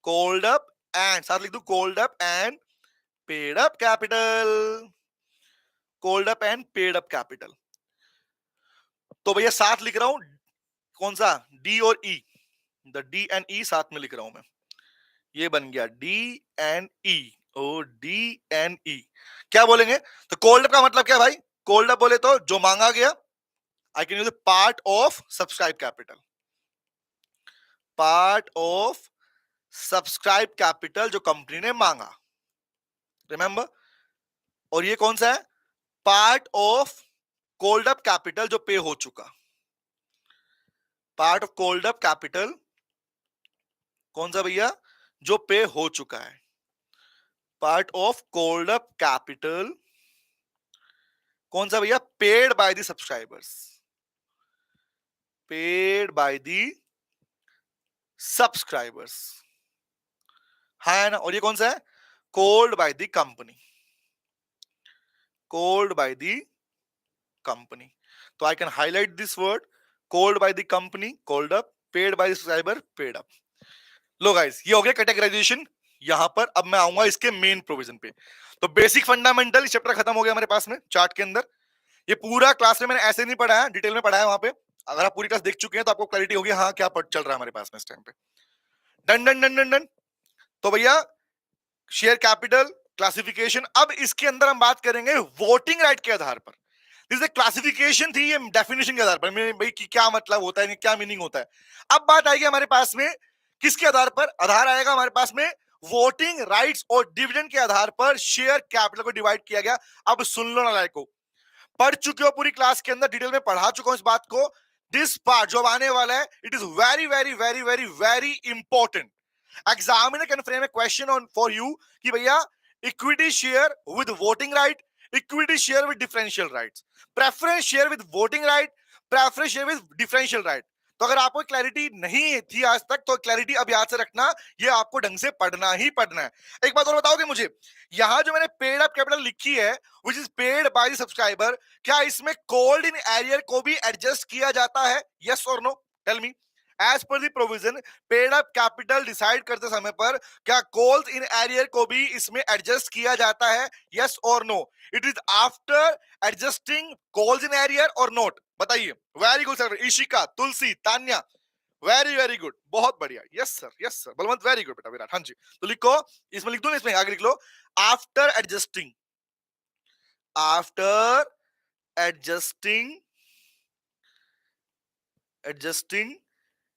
cold up and, साथ लिख दो cold up and paid up capital, cold up and paid up capital. तो भैया साथ लिख रहा हूं, कौन सा? डी और E, the D and E साथ में लिख रहा हूं मैं। ये बन गया डी एंड ई, ओ डी एंड ई। क्या बोलेंगे? तो कोल्ड अप का मतलब क्या भाई? कोल्ड अप बोले तो जो मांगा गया, आई can use part of subscribe capital, part of subscribe capital जो कंपनी ने मांगा, रिमेंबर। और ये कौन सा है? Part of cold up capital जो पे हो चुका, part of cold up capital कौन सा भैया? जो पे हो चुका है। Part of cold up capital कौन सा भैया? Paid by the subscribers, paid by the subscribers, है ना। और ये कौन सा है? Cold by the company, called by the company. तो I can highlight this word, called by the company, called up, paid by the subscriber, paid up. लो guys, ये हो गया कैटेगराइजेशन। यहां पर अब मैं आऊंगा इसके मेन प्रोविजन पे। तो बेसिक फंडामेंटल चैप्टर खत्म हो गया हमारे पास में चार्ट के अंदर। ये पूरा क्लास में मैंने ऐसे नहीं पढ़ाया, डिटेल में पढ़ाया वहां पे। अगर आप पूरी क्लास देख चुके हैं तो आपको क्लैरिटी होगी हाँ क्या चल रहा है हमारे पास में इस टाइम पे। Done done done done done. तो भैया शेयर कैपिटल क्लासिफिकेशन, अब इसके अंदर हम बात करेंगे वोटिंग राइट के आधार पर। जैसे क्लासिफिकेशन थी ये डेफिनेशन के आधार पर, भाई कि क्या मतलब होता है, क्या मीनिंग होता है। अब बात आएगी हमारे पास में किसके आधार पर, आधार आएगा हमारे पास में वोटिंग राइट्स और डिविडेंड के आधार पर शेयर कैपिटल को डिवाइड किया गया। अब सुन लो ना, को पढ़ चुके हो पूरी क्लास के अंदर, डिटेल में पढ़ा चुका हूं इस बात को। दिस पार्ट जो आने वाला है, it is very very very very very important. Examiner can frame A question on for you कि भैया equity share with voting right, equity share with differential rights, preference share with voting right, preference share with differential right. तो अगर आपको clarity नहीं थी आज तक, तो क्लैरिटी अब याद से रखना, ये आपको ढंग से पढ़ना ही पढ़ना है। एक बात और बताओगे मुझे, यहां जो मैंने पेड अप कैपिटल लिखी है विच is paid by the subscriber, क्या इसमें कोल्ड इन एरियर को भी एडजस्ट किया जाता है? यस और no, tell me. As per the provision, paid up capital decide करते समय पर क्या कॉल्स इन एरियर को भी इसमें एडजस्ट किया जाता है? यस और no, it is after adjusting calls in arrear और नोट? बताइए। Very good sir, Ishika, Tulsi, Tanya, very very good, बहुत बढ़िया। Yes sir, yes sir, Balwant, very good बेटा, विराट, हाँ जी। तो लिखो, इसमें लिख दो, इसमें आगे लिख लो, after adjusting, after adjusting, adjusting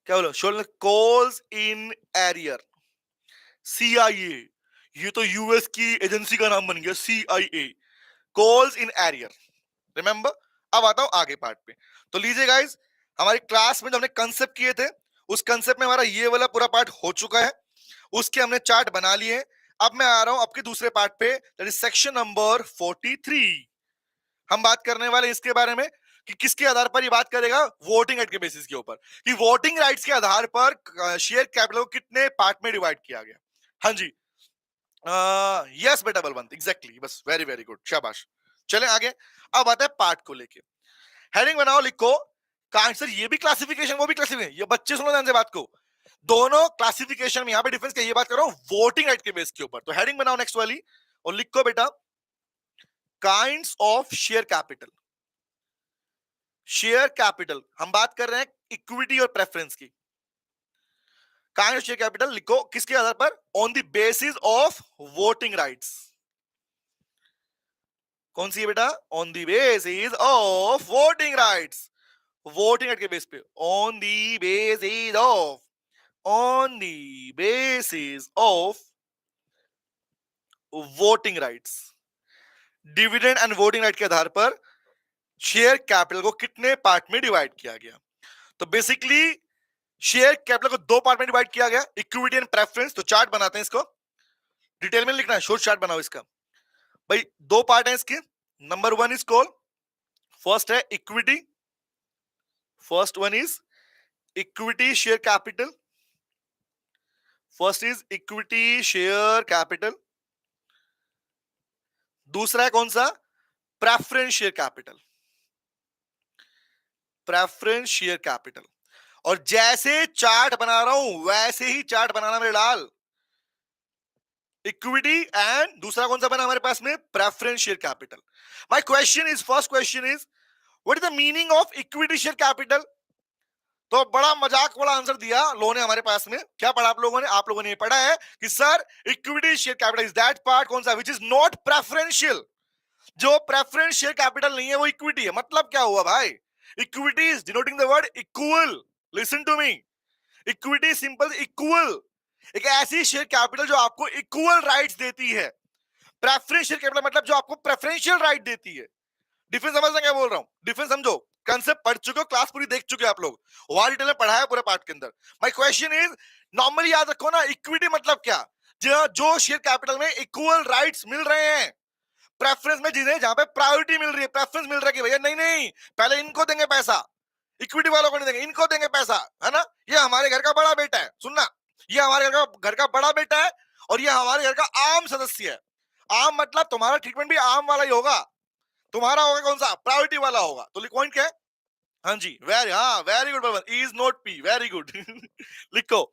क्या बोलो, शोल कॉल्स इन एरियर, CIA, ये तो यूएस की एजेंसी का नाम बन गया, CIA, calls in arrear, remember. अब आता हूं आगे पार्ट पे। तो लीजिए गाइस, हमारी क्लास में जो हमने कंसेप्ट किए थे, उस कंसेप्ट में हमारा ये वाला पूरा पार्ट हो चुका है, उसके हमने चार्ट बना लिए। अब मैं आ रहा हूं आपके दूसरे पार्ट पे, दैट इज सेक्शन नंबर 43। हम बात करने वाले इसके बारे में कि किसके आधार पर ये बात करेगा, वोटिंग राइट के बेसिस के ऊपर, कि वोटिंग राइट्स के आधार पर शेयर कैपिटल को कितने पार्ट में डिवाइड किया गया। हाँ जी, यस बेटा बलवंत, एग्जैक्टली, बस, वेरी वेरी गुड, शाबाश। चलें आगे। अब आता है पार्ट को लेके, हेडिंग बनाओ, लिखो आंसर, ये भी क्लासिफिकेशन वो भी क्लासिफिकेशन। ये बच्चे सुनो ध्यान से बात को, दोनों क्लासिफिकेशन में यहां पे डिफरेंस क्या, ये बात कर रहा हूं वोटिंग राइट के बेस के ऊपर। तो हेडिंग बनाओ नेक्स्ट वाली और लिखो बेटा, kinds of share capital. Share capital हम बात कर रहे हैं इक्विटी और प्रेफरेंस की। काइंड ऑफ शेयर कैपिटल लिखो किसके आधार पर, on the basis of voting rights. कौन सी है बेटा, on the basis of voting rights, voting right के बेस पे, on the basis of, on the basis of voting rights, dividend and voting right के आधार पर शेयर कैपिटल को कितने पार्ट में डिवाइड किया गया। तो बेसिकली शेयर कैपिटल को दो पार्ट में डिवाइड किया गया, इक्विटी एंड प्रेफरेंस। तो चार्ट बनाते हैं इसको, डिटेल में लिखना है, शॉर्ट चार्ट बनाओ इसका। भाई दो पार्ट है इसके, number one is call, first है equity, first one is equity share capital, first is equity share capital. दूसरा है कौन सा, preference share capital, preference share capital. और जैसे चार्ट बना रहा हूं वैसे ही चार्ट बनाना मेरे लाल, इक्विटी एंड दूसरा कौन सा बना हमारे पास में, preference share capital. My question is, first question is, what is the meaning of equity share capital? तो बड़ा मजाक वाला आंसर दिया लोगों ने हमारे पास में। क्या पढ़ा आप लोगों ने ये पढ़ा है कि sir equity share capital is that part, कौन सा, विच इज नॉट प्रेफरेंशियल। जो प्रेफरेंस शेयर कैपिटल नहीं है वो इक्विटी है। मतलब क्या हुआ भाई, equity is denoting the word equal, listen to me, equity simple equal, एक ऐसी शेयर कैपिटल जो आपको इक्वल राइट्स देती है। प्रेफरेंस शेयर कैपिटल मतलब जो आपको प्रेफरेंशियल राइट देती है। डिफरेंस समझना क्या बोल रहा हूं, डिफरेंस समझो, कंसेप्ट पढ़ चुके हो, क्लास पूरी देख चुके हो आप लोग, वहां डिटेल में पढ़ा है पूरे पार्ट के अंदर। माय क्वेश्चन इज, नॉर्मली याद रखो ना, इक्विटी मतलब क्या, जो शेयर कैपिटल में इक्वल राइट्स मिल रहे हैं। प्रेफरेंस में जिन्हें जहां पे प्रायोरिटी मिल रही है, प्रेफरेंस मिल रहा है कि भैया नहीं नहीं पहले इनको देंगे पैसा, इक्विटी वालों को नहीं देंगे, इनको देंगे पैसा, है ना, ये हमारे घर का बड़ा बेटा है, सुनना, ये हमारे घर का बड़ा बेटा है और ये हमारे घर का आम सदस्य है। आम मतलब तुम्हारा ट्रीटमेंट भी आम वाला ही होगा, तुम्हारा होगा कौन सा, प्रायोरिटी वाला होगा। तो पॉइंट क्या है, हाँ जी, वेरी गुड बाबा, is not P, very good लिखो।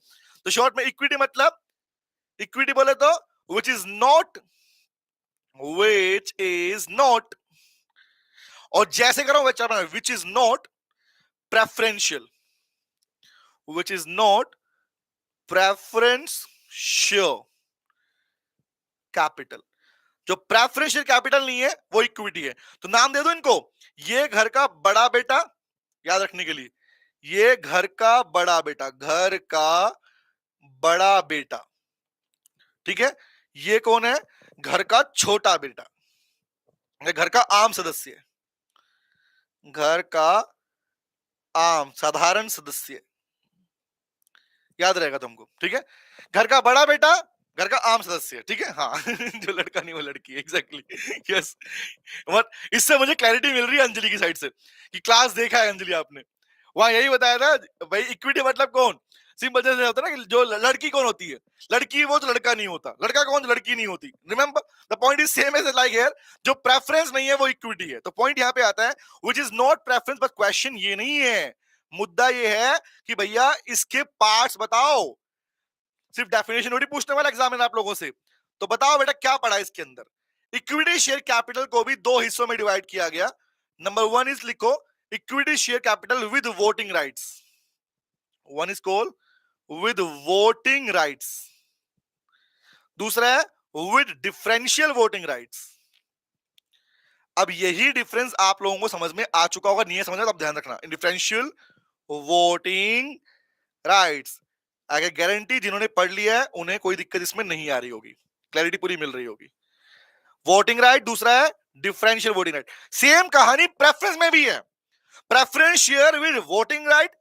तो शॉर्ट में इक्विटी मतलब, इक्विटी बोले तो which is not, which is not, और जैसे करो वैसे चलना, which is not preferential, which is not preferential, capital. जो प्रेफरेंशियल कैपिटल नहीं है वो इक्विटी है। तो नाम दे दो इनको, ये घर का बड़ा बेटा, याद रखने के लिए, ये घर का बड़ा बेटा, घर का बड़ा बेटा, ठीक है। ये कौन है? घर का छोटा बेटा, ये घर का आम सदस्य है, घर का आम साधारण सदस्य, याद रहेगा तुमको, ठीक है। घर का बड़ा बेटा, घर का आम सदस्य, ठीक है, हाँ। जो लड़का नहीं वो लड़की, एग्जैक्टली, यस। बट इससे मुझे क्लैरिटी मिल रही है अंजलि की साइड से कि क्लास देखा है अंजलि आपने, वहां यही बताया था भाई, इक्विटी मतलब कौन, सिंपल से होता है ना कि जो लड़की कौन होती है, लड़की वो, तो लड़का नहीं होता, लड़का कौन, लड़की नहीं होती। Remember the point is same as like here, जो प्रेफरेंस नहीं है वो इक्विटी है। तो पॉइंट यहाँ पे आता है which is not preference, but question ये नहीं है, मुद्दा ये है कि भैया इसके पार्ट्स बताओ। सिर्फ डेफिनेशन थोड़ी पूछने वाला एग्जाम में आप लोगों से, तो बताओ बेटा क्या पढ़ा है इसके अंदर। इक्विटी शेयर कैपिटल को भी दो हिस्सों में डिवाइड किया गया। नंबर वन इज, लिखो, equity share capital with voting rights, one is called with voting rights, दूसरा है विद डिफरेंशियल वोटिंग राइट्स। अब यही डिफरेंस आप लोगों को समझ में आ चुका होगा, नहीं है समझ में तो आप ध्यान रखना, डिफरेंशियल वोटिंग राइट्स, अगर गारंटी जिन्होंने पढ़ लिया है उन्हें कोई दिक्कत इसमें नहीं आ रही होगी, क्लैरिटी पूरी मिल रही होगी। वोटिंग राइट, दूसरा है डिफरेंशियल वोटिंग राइट। सेम कहानी प्रेफरेंस में भी है, preference share with voting right,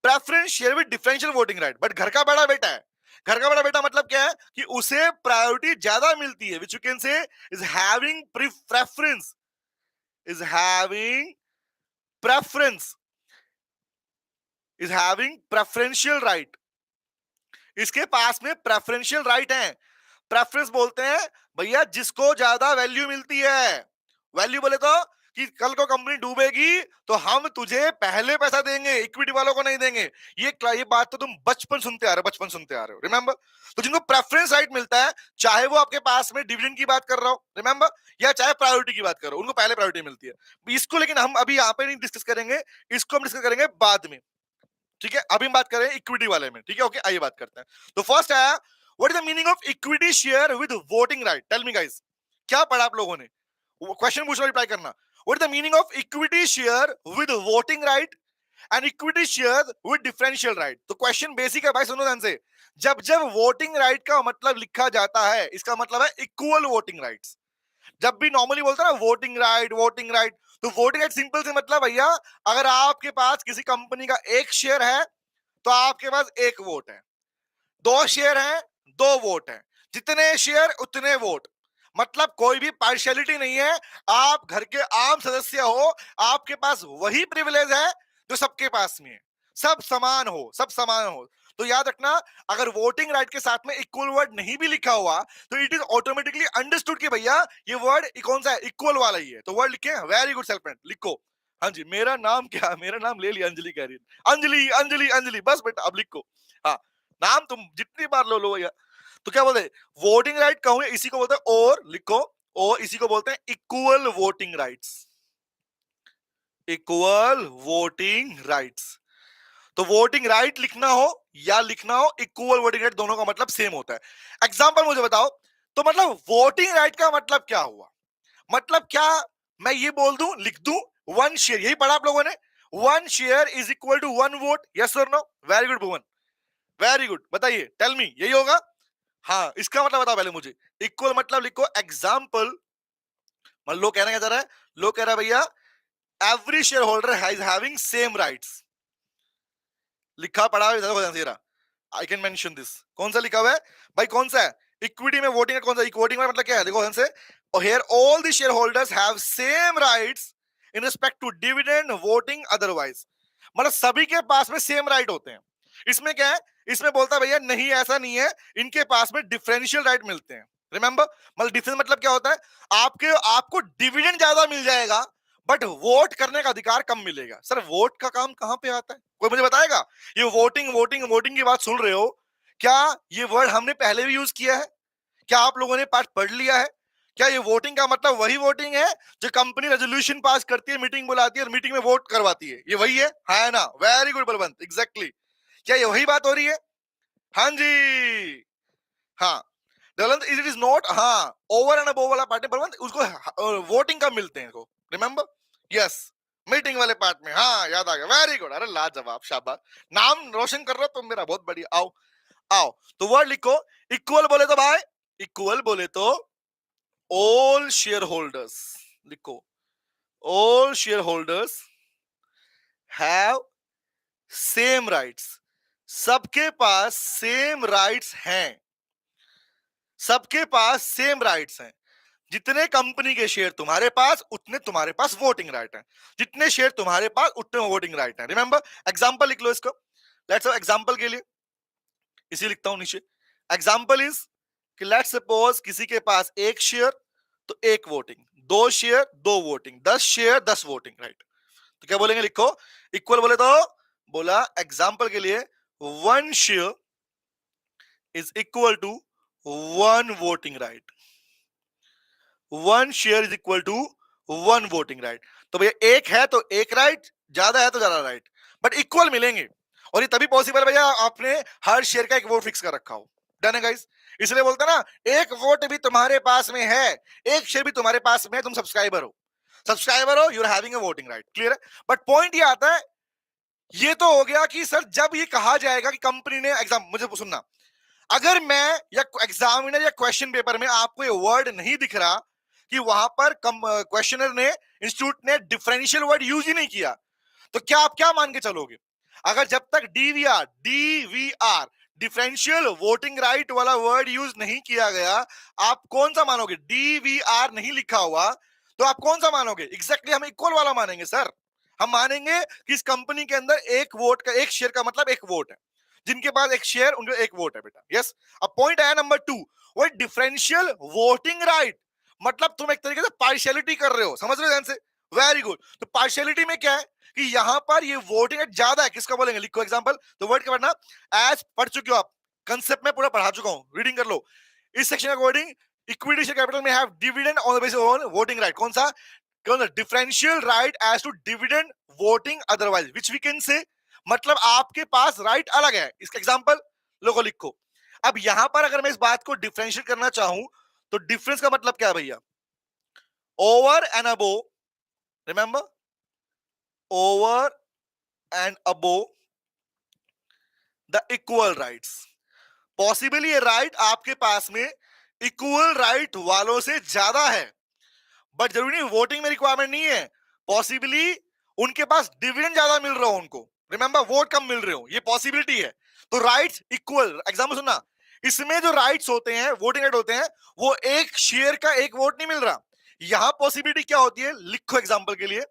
preference share with differential voting right. But घर का बड़ा बेटा है, घर का बड़ा बेटा मतलब क्या है कि उसे प्रायोरिटी ज्यादा मिलती है, which you can say is having preference, is having preference, is having preferential right, इसके पास में प्रेफरेंशियल राइट है। प्रेफरेंस बोलते हैं भैया जिसको ज्यादा वैल्यू मिलती है, वैल्यू बोले तो कि कल को कंपनी डूबेगी तो हम तुझे पहले पैसा देंगे, इक्विटी वालों को नहीं देंगे। ये बात तो तुम बचपन सुनते आ रहे हो, बचपन सुनते आ रहे हो, रिमेंबर। तो जिनको प्रेफरेंस राइट मिलता है, चाहे वो आपके पास में डिविडेंड की बात कर रहा हो, रिमेंबर, या चाहे प्रायोरिटी की बात करो, उनको पहले प्रायोरिटी मिलती है। इसको लेकिन हम अभी यहाँ पे नहीं डिस्कस करेंगे, इसको हम डिस्कस करेंगे बाद में, ठीक है। अभी हम बात करें इक्विटी वाले में, ठीक है, ओके, आइए बात करते हैं। तो फर्स्ट आया, what is the meaning of equity share with voting right, tell me guys, क्या पढ़ा आप लोगों ने, क्वेश्चन पूछना, रिप्लाई करना। What is the meaning of equity share with voting right and equity share with differential right. तो question basic है भाई, सुनो ध्यान से। जब जब वोटिंग राइट का मतलब लिखा जाता है, इसका मतलब है इक्वल वोटिंग राइट्स। जब भी नॉर्मली बोलता है ना वोटिंग राइट, वोटिंग राइट, तो वोटिंग राइट सिंपल से मतलब भैया, अगर आपके पास किसी कंपनी का एक शेयर है तो आपके पास एक वोट है, दो शेयर हैं, दो वोट हैं, जितने शेयर उतने वोट, मतलब कोई भी पार्शियलिटी नहीं है। आप घर के आम सदस्य हो, आपके पास वही प्रिविलेज है जो सबके पास में है, सब समान हो, सब समान हो। तो याद रखना, अगर वोटिंग राइट के साथ में इक्वल वर्ड नहीं भी लिखा हुआ तो इट इज ऑटोमेटिकली अंडरस्टूड कि भैया ये वर्ड कौन सा है, इक्वल वाला ही है। तो वर्ड लिखे, वेरी गुड सेल्फ लिखो। हाँ जी, मेरा नाम क्या, मेरा नाम ले लिया, अंजलि कह रही है, अंजलि अंजलि अंजलि, बस बेटा अब लिखो। हाँ, नाम तुम जितनी बार लो लो भैया। तो क्या बोलते हैं, वोटिंग राइट कहूं, इसी को बोलते हैं, और लिखो, और इसी को बोलते हैं equal voting rights, equal voting rights. तो वोटिंग राइट लिखना हो या लिखना हो इक्वल वोटिंग राइट, दोनों का मतलब सेम होता है। एग्जांपल मुझे बताओ, तो मतलब वोटिंग राइट का मतलब क्या हुआ, मतलब क्या, मैं ये बोल दूं, लिख दूं, वन शेयर, यही पढ़ा आप लोगों ने, one share is equal to one vote, yes और no. Very good Bhuvan, very good, बताइए, टेल मी, यही होगा। हाँ, इसका मतलब बताओ पहले मुझे। इक्वल मतलब लिखो, एग्जाम्पल, मतलब लोग कहना क्या चाह रहा है, लोग कह रहा है भैया every share holder has having same rights, लिखा पढ़ा आई कैन मेंशन दिस, कौन सा लिखा हुआ है भाई, कौन सा है, इक्विटी में वोटिंग, कौन सा वोटिंग में मतलब क्या है, देखो ध्यान से, here all the shareholders have same rights in respect to dividend voting otherwise, मतलब सभी के पास में सेम राइट होते हैं। इसमें क्या है, इसमें बोलता है भैया नहीं ऐसा नहीं है, इनके पास में डिफरेंशियल राइट मिलते हैं। रिमेंबर, मतलब डिफरेंस मतलब क्या होता है, आपको डिविडेंड ज्यादा मिल जाएगा बट वोट करने का अधिकार कम मिलेगा। सर वोट का काम कहां पे आता है, कोई मुझे बताएगा। ये वोटिंग वोटिंग वोटिंग की बात सुन रहे हो, क्या ये वर्ड हमने पहले भी यूज किया है, क्या आप लोगों ने पाठ पढ़ लिया है, क्या ये वोटिंग का मतलब वही वोटिंग है जो कंपनी रेजोल्यूशन पास करती है, मीटिंग बुलाती है और मीटिंग में वोट करवाती है, ये वही है, हाँ ना, वेरी गुड बलवंत, एग्जैक्टली, क्या ये वही बात हो रही है, हाँ जी, हाँ। बलवंत इट इज नॉट, हाँ ओवर एंड अबोव वाला पार्ट है बलवंत, उसको वोटिंग कब मिलते हैं, रिमेंबर, यस मीटिंग वाले पार्ट में, हाँ याद आ गया, वेरी गुड, अरे लाजवाब, शाबाश, नाम रोशन कर रहे हो तुम मेरा, बहुत बढ़िया। आओ आओ, तो वर्ड लिखो, इक्वल बोले तो भाई, इक्वल बोले तो ऑल शेयर होल्डर्स, लिखो, all share holders have same rights, सबके पास सेम राइट्स हैं, सबके पास सेम राइट्स हैं, जितने कंपनी के शेयर तुम्हारे पास उतने तुम्हारे पास वोटिंग राइट है, जितने शेयर तुम्हारे पास उतने वोटिंग राइट है। रिमेंबर, एग्जांपल लिख लो इसको, लेट्स एग्जांपल के लिए इसी लिखता हूं नीचे, एग्जांपल इज कि लेट्स सपोज किसी के पास एक शेयर तो एक वोटिंग, दो शेयर दो वोटिंग, 10 शेयर 10 वोटिंग, राइट। तो क्या बोलेंगे, लिखो, इक्वल बोले तो बोला एग्जांपल के लिए one share is equal to one voting right, one share is equal to one voting right. तो भैया एक है तो एक राइट, ज्यादा है तो ज्यादा राइट, बट इक्वल मिलेंगे, और ये तभी पॉसिबल है भैया आपने हर शेयर का एक वोट फिक्स कर रखा हो। डन है गाइस, इसलिए बोलता ना, एक वोट भी तुम्हारे पास में है, एक शेयर भी तुम्हारे पास में है, तुम सब्सक्राइबर हो, सब्सक्राइबर हो, you are having a voting right, clear है। बट पॉइंट ये आता है, ये तो हो गया कि सर जब ये कहा जाएगा कि कंपनी ने एग्जाम, मुझे सुनना, अगर मैं या एग्जामिनर या क्वेश्चन पेपर में आपको ये वर्ड नहीं दिख रहा कि वहां पर क्वेश्चनर ने, इंस्टीट्यूट ने डिफरेंशियल वर्ड यूज ही नहीं किया, तो क्या आप क्या मान के चलोगे, अगर जब तक डीवीआर डिफरेंशियल वोटिंग राइट वाला वर्ड यूज नहीं किया गया, आप कौन सा मानोगे, डीवीआर नहीं लिखा हुआ तो आप कौन सा मानोगे, एग्जैक्टली हम इक्वल वाला मानेंगे सर, हम मानेंगे कि इस कंपनी के अंदर एक वोट का, एक शेयर का मतलब एक वोट है, जिनके पास एक शेयर उनके एक वोट है बेटा, यस। अब पॉइंट आया नंबर 2, वो डिफरेंशियल वोटिंग राइट, मतलब तुम एक तरीके से पार्शियलिटी कर रहे हो, समझ रहे हो ध्यान से, वेरी गुड। तो पार्शियलिटी में क्या है कि यहां पर ये वोटिंग ज्यादा है, किसका बोलेंगे, लिखो एग्जांपल, तो वर्ड क्या पढ़ना, एज पढ़ चुके हो आप, कंसेप्ट में पूरा पढ़ा चुका हूं, रीडिंग कर लो इस सेक्शन का वर्डिंग, इक्विटी शेयर कैपिटल में have dividend on the basis on voting right, कौन सा, differential right as to dividend voting otherwise which we can say, मतलब आपके पास राइट अलग है, इसका एग्जांपल लोगो लिखो। अब यहां पर अगर मैं इस बात को डिफरेंशिएट करना चाहूं तो डिफरेंस का मतलब क्या है भैया, over and above, remember, over and above the equal rights, possibly ये राइट आपके पास में इक्वल राइट वालों से ज्यादा है, बट जरूरी नहीं वोटिंग में रिक्वायरमेंट नहीं है, पॉसिबली उनके पास डिविडेंड ज्यादा मिल रहा हो उनको, रिमेंबर वोट कम मिल रहे हो, ये पॉसिबिलिटी है। तो राइट्स इक्वल, एग्जाम्पल सुनना, इसमें जो राइट्स होते हैं, वोटिंग राइट होते हैं, वो एक शेयर का एक वोट नहीं मिल रहा, यहां पॉसिबिलिटी क्या होती है, लिखो एग्जाम्पल के लिए,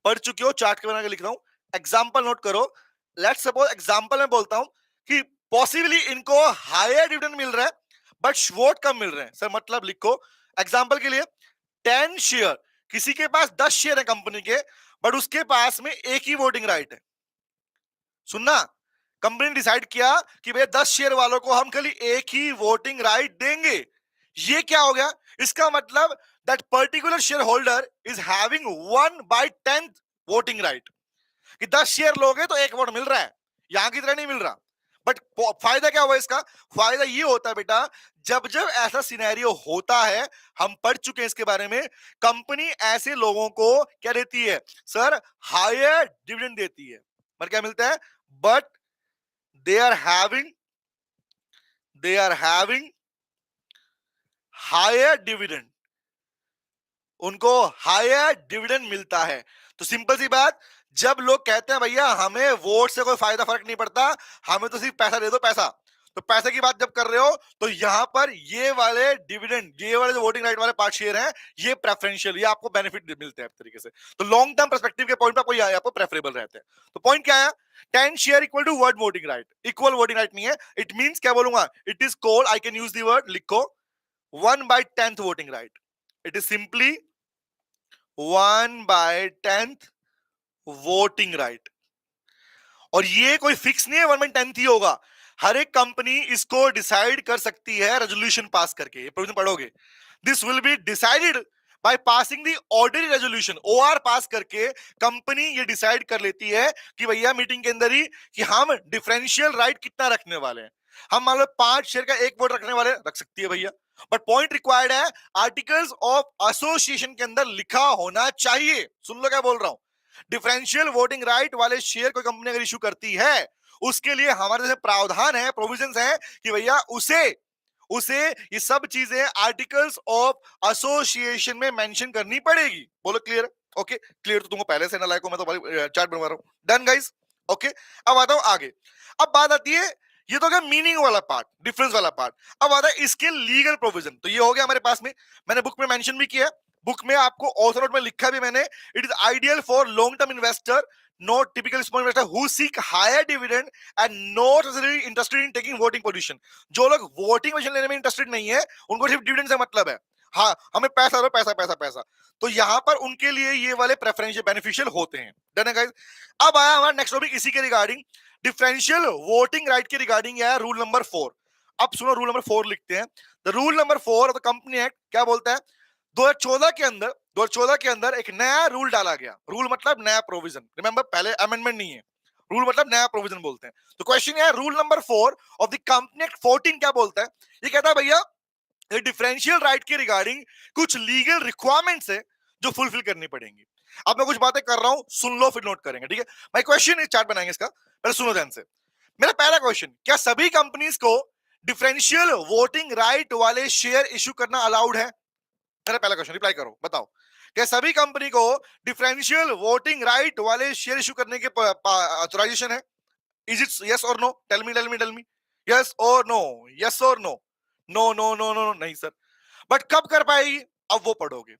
पढ़ चुके हो, चार्ट के बना के लिख रहा हूं, एग्जाम्पल नोट करो, लेट्स सपोज एग्जाम्पल में बोलता हूं कि पॉसिबली इनको हायर डिविडेंड मिल रहा है बट वोट कम मिल रहे हैं, सर मतलब लिखो एग्जाम्पल के लिए 10 शेयर, किसी के पास 10 शेयर है कंपनी के, बट उसके पास में एक ही वोटिंग राइट है, सुनना, कंपनी ने डिसाइड किया कि भैया 10 शेयर वालों को हम खाली एक ही वोटिंग राइट देंगे, ये क्या हो गया, इसका मतलब that particular share holder is having 1/10 voting right, कि 10 शेयर लोगे तो एक वोट मिल रहा है, यहां की तरह नहीं मिल रहा। बट फायदा क्या हुआ इसका, फायदा ये होता है बेटा, जब जब ऐसा सिनेरियो होता है, हम पढ़ चुके हैं इसके बारे में, कंपनी ऐसे लोगों को क्या देती है सर, हायर डिविडेंड देती है, पर क्या मिलता है, but they are having higher dividend, उनको हायर डिविडेंड मिलता है। तो सिंपल सी बात, जब लोग कहते हैं भैया हमें वोट से कोई फायदा फर्क नहीं पड़ता, हमें तो सिर्फ पैसा दे दो पैसा, तो पैसे की बात जब कर रहे हो तो यहां पर ये वाले डिविडेंड, ये वाले जो वोटिंग राइट वाले पार्ट शेयर हैं, ये प्रेफरेंशियल, ये आपको बेनिफिट मिलते हैं तरीके से, तो लॉन्ग टर्म पर्सपेक्टिव के पॉइंट पर आपको प्रेफरेबल रहते हैं। तो पॉइंट क्या है, 10 share equal to word voting right, equal voting right नहीं है, इट मींस क्या बोलूंगा, it is called, I can use the word, लिखो 1/10 voting right, it is simply 1/10 voting right, और ये कोई फिक्स नहीं है 1/10 ही होगा, हर एक कंपनी इसको डिसाइड कर सकती है रेजोल्यूशन पास करके, ये प्रोविजन पढ़ोगे, this will be decided by passing the ordinary resolution, OR pass करके कंपनी ये डिसाइड कर लेती है कि भैया मीटिंग के अंदर ही कि हम डिफरेंशियल राइट कितना रखने वाले हैं, हम मान लो 5 शेयर का एक वोट रखने वाले रख सकती है भैया, बट पॉइंट रिक्वायर्ड है आर्टिकल्स ऑफ एसोसिएशन के अंदर लिखा होना चाहिए। सुन लो क्या बोल रहा हूं, डिफरेंशियल वोटिंग राइट वाले शेयर कोई कंपनी अगर इशू करती है, उसके लिए हमारे जैसे प्रावधान है, प्रोविजंस है कि भैया उसे उसे ये सब चीजें आर्टिकल्स ऑफ एसोसिएशन में मेंशन करनी पड़ेगी। बोलो क्लियर? ओके क्लियर, तो तुमको पहले से ना लायक हो, मैं तो चार्ट बनवा रहा हूं। Done guys? ओके अब आता हूं आगे। अब बात आती है, ये तो क्या मीनिंग वाला पार्ट, डिफरेंस वाला पार्ट। अब आता है इसके लीगल प्रोविजन। तो ये हो गया हमारे पास में, मैंने बुक में मेंशन भी किया, बुक में आपको ऑथर नोट में लिखा भी मैंने, it is ideal for long term investor, not typical small investor who seek higher dividend and not necessarily interested in taking voting position. जो लोग वोटिंग पोजीशन लेने में इंटरेस्टेड नहीं है, उनको सिर्फ डिविडेंड से मतलब है, हाँ हमें पैसा दो, पैसा पैसा पैसा, तो यहां पर उनके लिए ये वाले प्रेफरेंशियल बेनिफिशियल होते हैं। डन है गाइस? अब आया हमारा नेक्स्ट टॉपिक इसी के रिगार्डिंग, डिफरेंशियल वोटिंग राइट के रिगार्डिंग है रूल नंबर 4। अब सुनो रूल नंबर 4 लिखते हैं। The rule number 4 of the company act क्या बोलता है, 2014 के अंदर 2014 के अंदर एक नया रूल डाला गया। रूल मतलब नया प्रोविजन, रिमेंबर पहले अमेंडमेंट नहीं है, रूल मतलब नया प्रोविजन बोलते हैं। तो क्वेश्चन है rule number 4 of the company act 14 क्या बोलता है? ये कहता है भैया डिफरेंशियल राइट के रिगार्डिंग कुछ लीगल रिक्वायरमेंट्स है जो फुलफिल करनी पड़ेंगी। अब मैं कुछ बातें कर रहा हूं, सुन लो फिर नोट करेंगे, ठीक है? माय क्वेश्चन, चार्ट बनाएंगे इसका, पहले सुनो ध्यान से। मेरा पहला क्वेश्चन, क्या सभी कंपनीज को डिफरेंशियल वोटिंग राइट वाले शेयर इशू करना अलाउड है? मेरा पहला क्वेश्चन, रिप्लाई करो, बताओ क्या सभी कंपनी को डिफरेंशियल वोटिंग राइट वाले शेयर इशू करने के ऑथराइजेशन है? इज इट यस और no? Tell me tell me tell me, yes और नो, यस और no? No no no no नहीं सर। बट कब कर पाएगी, अब वो पढ़ोगे।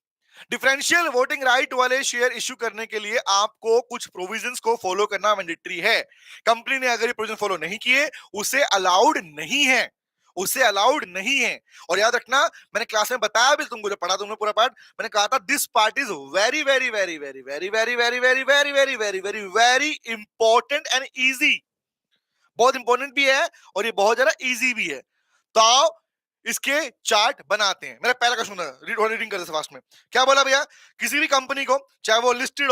डिफरेंशियल वोटिंग राइट वाले शेयर इश्यू करने के लिए आपको कुछ प्रोविजंस को फॉलो करना मैंडेटरी है। कंपनी ने अगर ये प्रोविजन फॉलो नहीं किए, उसे अलाउड नहीं है, उसे अलाउड नहीं है। और याद रखना, मैंने क्लास में बताया भी तुमको, जो पढ़ा तुमने पूरा पार्ट, मैंने कहा था this part is very very very very very very very very very very very very very important and easy. बहुत इंपॉर्टेंट भी है और ये बहुत ज्यादा इजी भी है। तो आओ इसके चार्ट बनाते हैं। मेरा पहला क्वेश्चन रीडिंग करते फास्ट में। क्या बोला भैया, किसी भी कंपनी को, चाहे वो लिस्टेड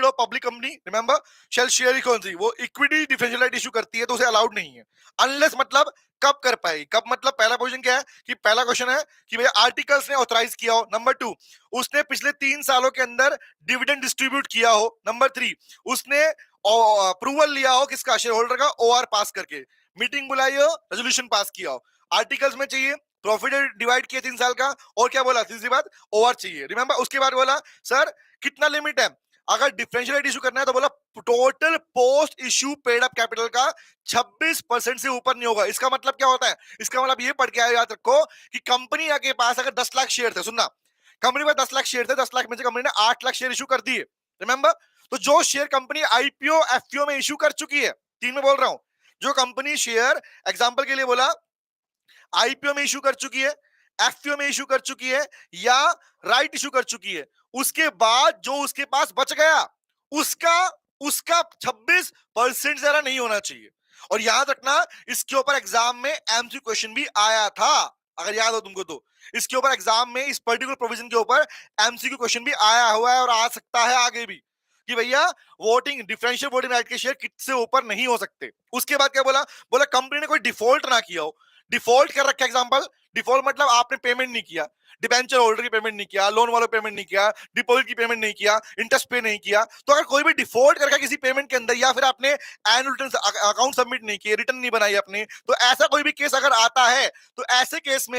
हो public company, remember shell share कौन सी, वो इक्विटी डिफरेंशियल राइट इशू करती है तो उसे अलाउड नहीं है, अनलेस मतलब कब कर पाएगी, कब मतलब पहला पोजीशन क्या है कि पहला क्वेश्चन है कि भैया आर्टिकल्स ने ऑथराइज किया हो, नंबर 2 उसने पिछले 3 सालों के अंदर डिविडेंड डिस्ट्रीब्यूट किया हो, नंबर 3 उसने अप्रूवल लिया हो किसका, शेयर होल्डर का, ओआर पास करके, मीटिंग बुलाई हो, रेजोल्यूशन पास किया हो। आर्टिकल्स में चाहिए प्रॉफिट डिवाइड किया 3 साल का, और क्या बोला तीसरी बात, ओआर चाहिए, रिमेंबर। उसके बाद बोला सर कितना लिमिट है, अगर डिफरेंशियल रेट इशू करना है तो बोला total post issue paid up capital का 26% से ऊपर नहीं होगा। इसका मतलब क्या होता है, इसका मतलब ये पढ़ के आया, याद रखो कि कंपनी के पास अगर 10 लाख शेयर थे, सुनना, कंपनी में 10 लाख शेयर थे, 10 लाख में से कंपनी ने 8 लाख शेयर इशू कर दिए, रिमेंबर। तो जो शेयर कंपनी आईपीओ एफपीओ में इशू कर चुकी है, 3 में बोल रहा हूं, जो कंपनी शेयर एग्जांपल के लिए बोला आईपीओ में इशू कर चुकी है, एफपीओ में इशू कर चुकी है, या राइट इशू कर चुकी है, उसके बाद जो उसके पास बच गया उसका उसका 26% ज्यादा नहीं होना चाहिए। और याद रखना इसके ऊपर एग्जाम में एमसीक्यू क्वेश्चन भी आया था, अगर याद हो तुमको तो। इसके ऊपर एग्जाम में इस पर्टिकुलर प्रोविजन के ऊपर एमसीक्यू क्वेश्चन भी आया हुआ है और आ सकता है आगे भी, कि भैया वोटिंग डिफरेंशियल वोटिंग राइट के शेयर कितने ऊपर नहीं हो सकते। उसके बाद क्या बोला, बोला कंपनी ने कोई डिफॉल्ट ना किया हो, डिफॉल्ट कर रखा एग्जांपल, डिफॉल्ट मतलब आपने पेमेंट नहीं किया, डिबेंचर होल्डर की पेमेंट नहीं किया, लोन वालों पेमेंट नहीं किया, डिपॉजिट की पेमेंट नहीं किया, इंटरेस्ट पे नहीं किया। तो अगर कोई भी डिफॉल्ट करके किसी पेमेंट के अंदर, या फिर आपने एनुअल रिटर्न अकाउंट सबमिट नहीं किए, रिटर्न नहीं बनाई अपने, तो ऐसा कोई भी केस अगर आता है तो ऐसे केस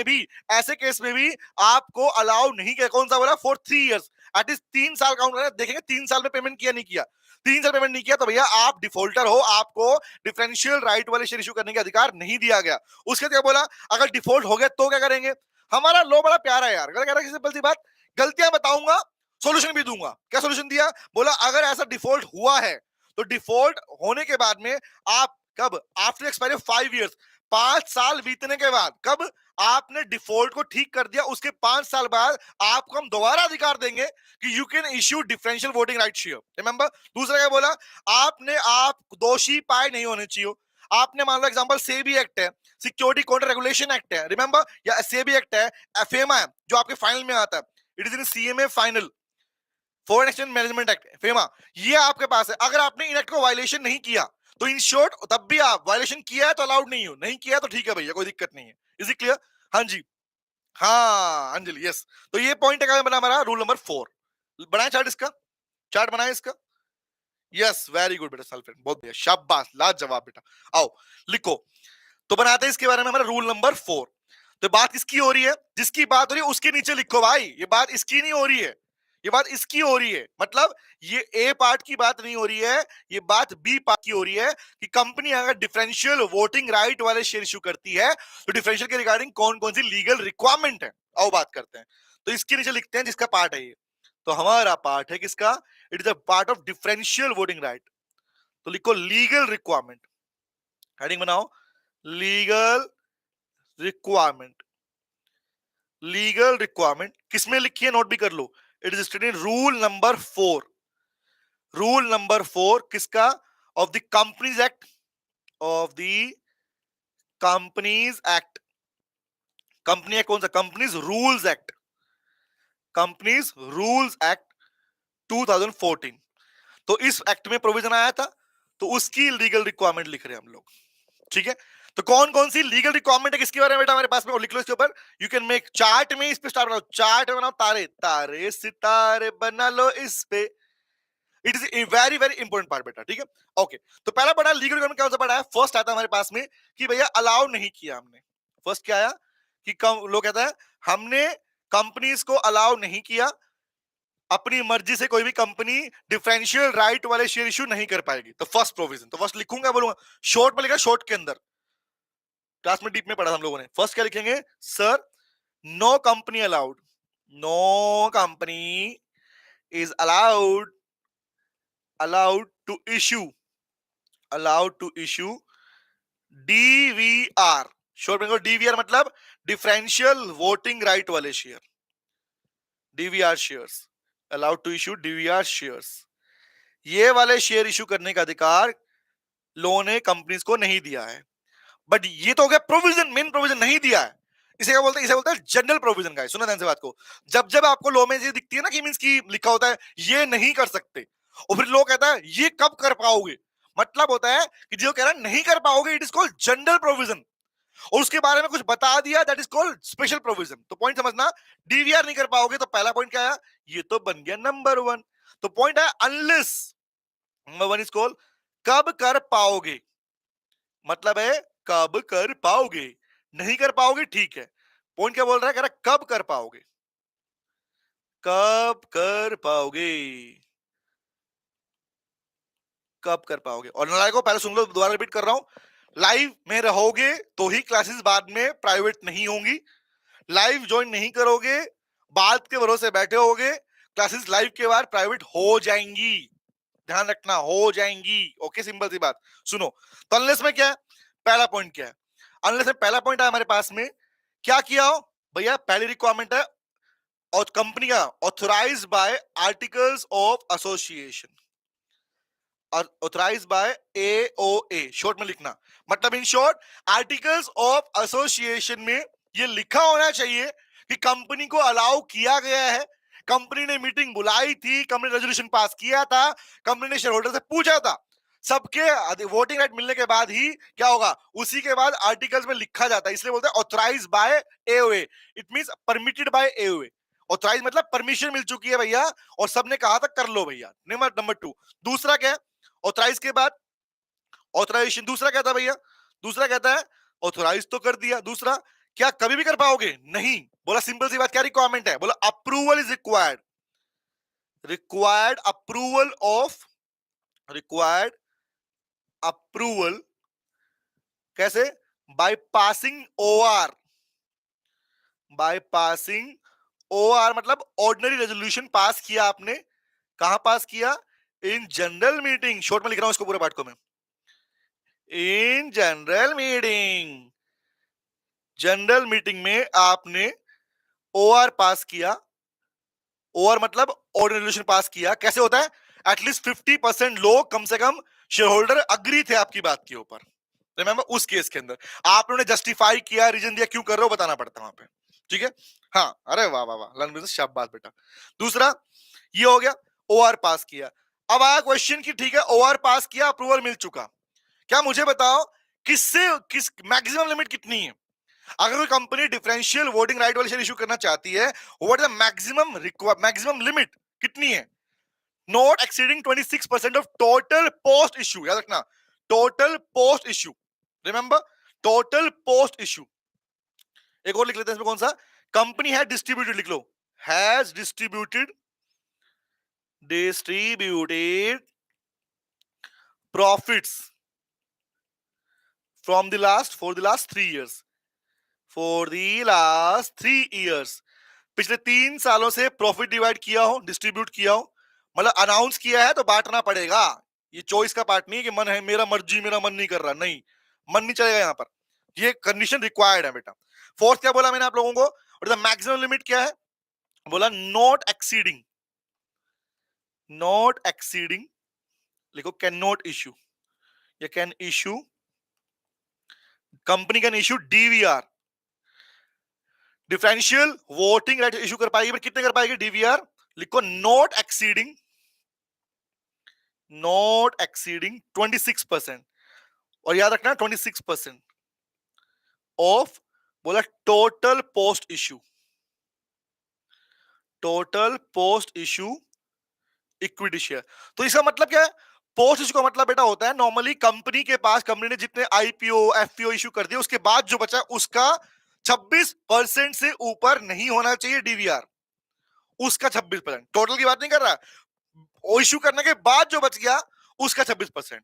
में भी आपको अलाउ नहीं किया। कौन सा बोला, फॉर 3 इयर्स, एटलीस्ट 3 साल काउंट करना, देखेंगे 3 साल में पेमेंट किया नहीं किया, 3 साल पेमेंट नहीं किया तो भैया आप डिफॉल्टर हो, आपको डिफरेंशियल राइट वाले शेयर इशू करने का अधिकार नहीं दिया गया। उसके क्या बोला, अगर डिफॉल्ट हो गया तो क्या करेंगे। हमारा लो बड़ा प्यारा है यार, कह रहा है सिंपल सी बात, गलतियां बताऊंगा, सॉल्यूशन भी दूंगा। क्या सॉल्यूशन दिया, बोला अगर ऐसा डिफॉल्ट हुआ है तो डिफॉल्ट होने के बाद में आप कब, आफ्टर एक्सपायरी 5 इयर्स, 5 साल बीतने के बाद, कब आपने डिफॉल्ट को ठीक कर दिया उसके 5 साल बाद आपको हम दोबारा अधिकार देंगे कि you can issue differential voting right share, remember. दूसरा क्या बोला, आपने आप दोषी पाए नहीं होने चाहिए, आपने मान लो एग्जांपल सेबी एक्ट है, सिक्योरिटी काउंटर रेगुलेशन एक्ट है, रिमेंबर, या सेबी एक्ट है, एफएमा है जो आपके फाइनल में आता है, it is in CMA final, foreign exchange management act, FEMA, ये आपके पास है। अगर आपने इन एक्ट को वायलेशन नहीं किया तो इन शॉर्ट तब भी आप वायलेशन किया है तो अलाउड नहीं हो, नहीं किया तो ठीक है भैया, कोई दिक्कत नहीं है। Is it clear? हाँ जी, हाँ अंजलि, यस। तो ये पॉइंट है बना हमारा रूल नंबर 4। बनाए चार्ट इसका, चार्ट बनाए इसका। यस, वेरी गुड बेटा सल्फेट, बहुत बढ़िया, शाबाश, लाजवाब बेटा। आओ लिखो, तो बनाते हैं इसके बारे में हमारा रूल नंबर 4। तो बात किसकी हो रही है? जिसकी बात हो रही है उसके नीचे लिखो भाई, ये बात इसकी नहीं हो रही है, ये बात इसकी हो रही है। मतलब ये ए पार्ट की बात नहीं हो रही है, ये बात बी पार्ट की हो रही है कि कंपनी अगर डिफरेंशियल वोटिंग राइट वाले शेयर इशू करती है तो डिफरेंशियल के रिगार्डिंग कौन कौन सी लीगल रिक्वायरमेंट है, आओ बात करते हैं। तो इसके नीचे लिखते हैं जिसका पार्ट है ये, तो हमारा पार्ट है किसका? It is a part of differential voting right. तो लिखो लीगल रिक्वायरमेंट, हेडिंग बनाओ, लीगल रिक्वायरमेंट। लीगल रिक्वायरमेंट किसमें लिखी है, नोट भी कर लो। It is stated in rule number 4। Rule number 4 किसका? Of the companies act, of the companies act. Company act कौन सा? Companies rules act, companies rules act 2014। तो इस एक्ट में प्रोविजन आया था, तो उसकी लीगल रिक्वायरमेंट लिख रहे हैं हम लोग, ठीक है। तो कौन कौन सी लीगल रिक्वायरमेंट है किसके बारे में बेटा हमारे पास में, और लिख लो इसके ऊपर। यू कैन मेक चार्ट में, इस पे स्टार बनाओ, चार्ट बनाओ, तारे तारे सितारे बना लो इस पे। It is very very important part बेटा, ठीक है। ओके, तो पहला बड़ा लीगल रिक्वायरमेंट कौन सा पड़ा है? फर्स्ट आता है हमारे पास में कि भैया अलाउ नहीं किया हमने। फर्स्ट क्या आया कि लोग कहता है हमने कंपनीज को अलाउ नहीं किया, अपनी मर्जी से कोई भी कंपनी डिफरेंशियल राइट वाले शेयर इशू नहीं कर पाएगी। तो फर्स्ट प्रोविजन, तो फर्स्ट लिखूंगा, बोलूंगा शॉर्ट में लिखा, शॉर्ट के अंदर क्लास में डीप में पढ़ा हम लोगों ने। फर्स्ट क्या लिखेंगे sir? No company allowed, no company is allowed, allowed to issue, allowed to issue DVR. Short में डीवीआर मतलब डिफरेंशियल वोटिंग राइट वाले share, DVR shares, allowed to issue DVR shares. ये वाले शेयर इशू करने का अधिकार लॉ ने companies को नहीं दिया है। बट ये तो हो गया प्रोविजन, मेन प्रोविजन नहीं दिया है। इसे क्या बोलते हैं? इसे बोलते हैं जनरल प्रोविजन। गाइस सुनो ध्यान से बात को, जब जब आपको लॉ में ये दिखती है ना कि मींस की लिखा होता है ये नहीं कर सकते, और फिर लॉ कहता है ये कब कर पाओगे, मतलब होता है कि जो कह रहा है नहीं कर पाओगे, it is called general provision, और उसके बारे में कुछ बता दिया, that is called special provision. तो पॉइंट समझना, डीवीआर नहीं कर पाओगे, तो पहला पॉइंट क्या है? ये तो बन गया नंबर 1। तो पॉइंट है अनलेस, नंबर 1 इज कॉल्ड कब कर पाओगे, मतलब है कब कर पाओगे, नहीं कर पाओगे, ठीक है। पॉइंट क्या बोल रहा है? कह रहा है कब कर पाओगे, कब कर पाओगे, कब कर पाओगे। और नालायकों पहले सुन लो, दोबारा रिपीट कर रहा हूं, लाइव में रहोगे तो ही क्लासेस बाद में प्राइवेट नहीं होंगी, लाइव ज्वाइन नहीं करोगे, बात के भरोसे बैठे होगे, क्लासेस लाइव के बाद प्राइवेट हो जाएंगी, ध्यान रखना, हो जाएंगी। ओके, सिंपल सी बात। सुनो, तो अनलेस में क्या है? पहला पॉइंट क्या है? अनलेस में पहला पॉइंट है हमारे पास में, क्या किया हो भैया? पहली रिक्वायरमेंट है और कंपनी का authorised bye articles of association, authorised by AOA, short में लिखना, मतलब in short articles of association में ये लिखा होना चाहिए कि कंपनी को अलाउ किया गया है, कंपनी ने मीटिंग बुलाई थी, कंपनी ने रेजोल्यूशन पास किया था, कंपनी ने शेयर होल्डर से पूछा था, सबके वोटिंग राइट मिलने के बाद ही क्या होगा, उसी के बाद आर्टिकल्स में लिखा जाता है, इसलिए बोलते हैं authorised by AOA. It means permitted by AOA. Authorise मतलब परमिशन मिल चुकी है भैया, और सबने कहा था कर लो भैया। नंबर 2, दूसरा क्या है? ऑथराइज के बाद ऑथराइजेशन, दूसरा क्या था भैया? दूसरा कहता है ऑथराइज तो कर दिया, दूसरा क्या कभी भी कर पाओगे? नहीं। बोला सिंपल सी बात, क्या रिक्वायरमेंट है? बोला approval is required, required approval of, required approval कैसे? By passing OR, by passing OR मतलब ऑर्डिनरी रेजोल्यूशन पास किया आपने, कहां पास किया? इन जनरल मीटिंग, शॉर्ट में लिख रहा हूं इसको पूरे पाठ को मैं, in general meeting, general meeting में आपने ओआर पास किया, ओआर मतलब ऑर्डिनरी रेजोल्यूशन पास किया। कैसे होता है? एटलीस्ट 50% लोग कम से कम शेयर होल्डर अग्री थे आपकी बात के ऊपर। रिमेंबर उस केस के अंदर आप लोगों ने जस्टिफाई किया, रीजन दिया, क्यों कर रहे हो बताना पड़ता है वहां पे, ठीक है। हाँ, अरे वाह वाह वाह, लर्न बिजनेस, शाबाश बेटा। दूसरा ये हो गया, ओआर पास किया। अब आया क्वेश्चन कि ठीक है ओआर पास किया, अप्रूवल मिल चुका, क्या मुझे बताओ किस मैक्सिमम लिमिट कितनी है? अगर कोई कंपनी डिफरेंशियल वोटिंग राइट वाली शेयर इशू करना चाहती है, what is the maximum limit कितनी है? Not exceeding 26% of total post issue, याद रखना, total post issue, remember, total post issue. एक और लिख लेते हैं इसमें, कौन सा? कंपनी है डिस्ट्रीब्यूटेड, लिख लो, has distributed profits from the last for the last 3 years, for the last 3 years, पिछले 3 सालों से प्रॉफिट डिवाइड किया हो, डिस्ट्रीब्यूट किया हो, मतलब अनाउंस किया है तो बांटना पड़ेगा। ये चॉइस का पार्ट नहीं है कि मन है मेरा मर्जी, मेरा मन नहीं कर रहा, नहीं, मन नहीं चलेगा यहां पर, ये कंडीशन रिक्वायर्ड है बेटा। फोर्थ क्या बोला मैंने आप लोगों को, और द मैक्सिमम लिमिट क्या है? बोला नॉट एक्सीडिंग, लिखो कैन नॉट इश्यू, या can issue, company can issue DVR, differential voting right issue कर पाएगी, पर कितने कर पाएगी? डीवीआर, लिखो नॉट एक्सीडिंग 26%, और याद रखना 26% ऑफ, बोला total post issue, total post issue equity share. तो इसका मतलब क्या है? पोस्ट इशू का मतलब बेटा होता है नॉर्मली कंपनी के पास, कंपनी ने जितने आईपीओ एफपीओ इशू कर दिए, उसके बाद जो बचा उसका 26% से ऊपर नहीं होना चाहिए डीवीआर, उसका 26%, टोटल की बात नहीं कर रहा, वो इशू करने के बाद जो बच गया उसका 26%।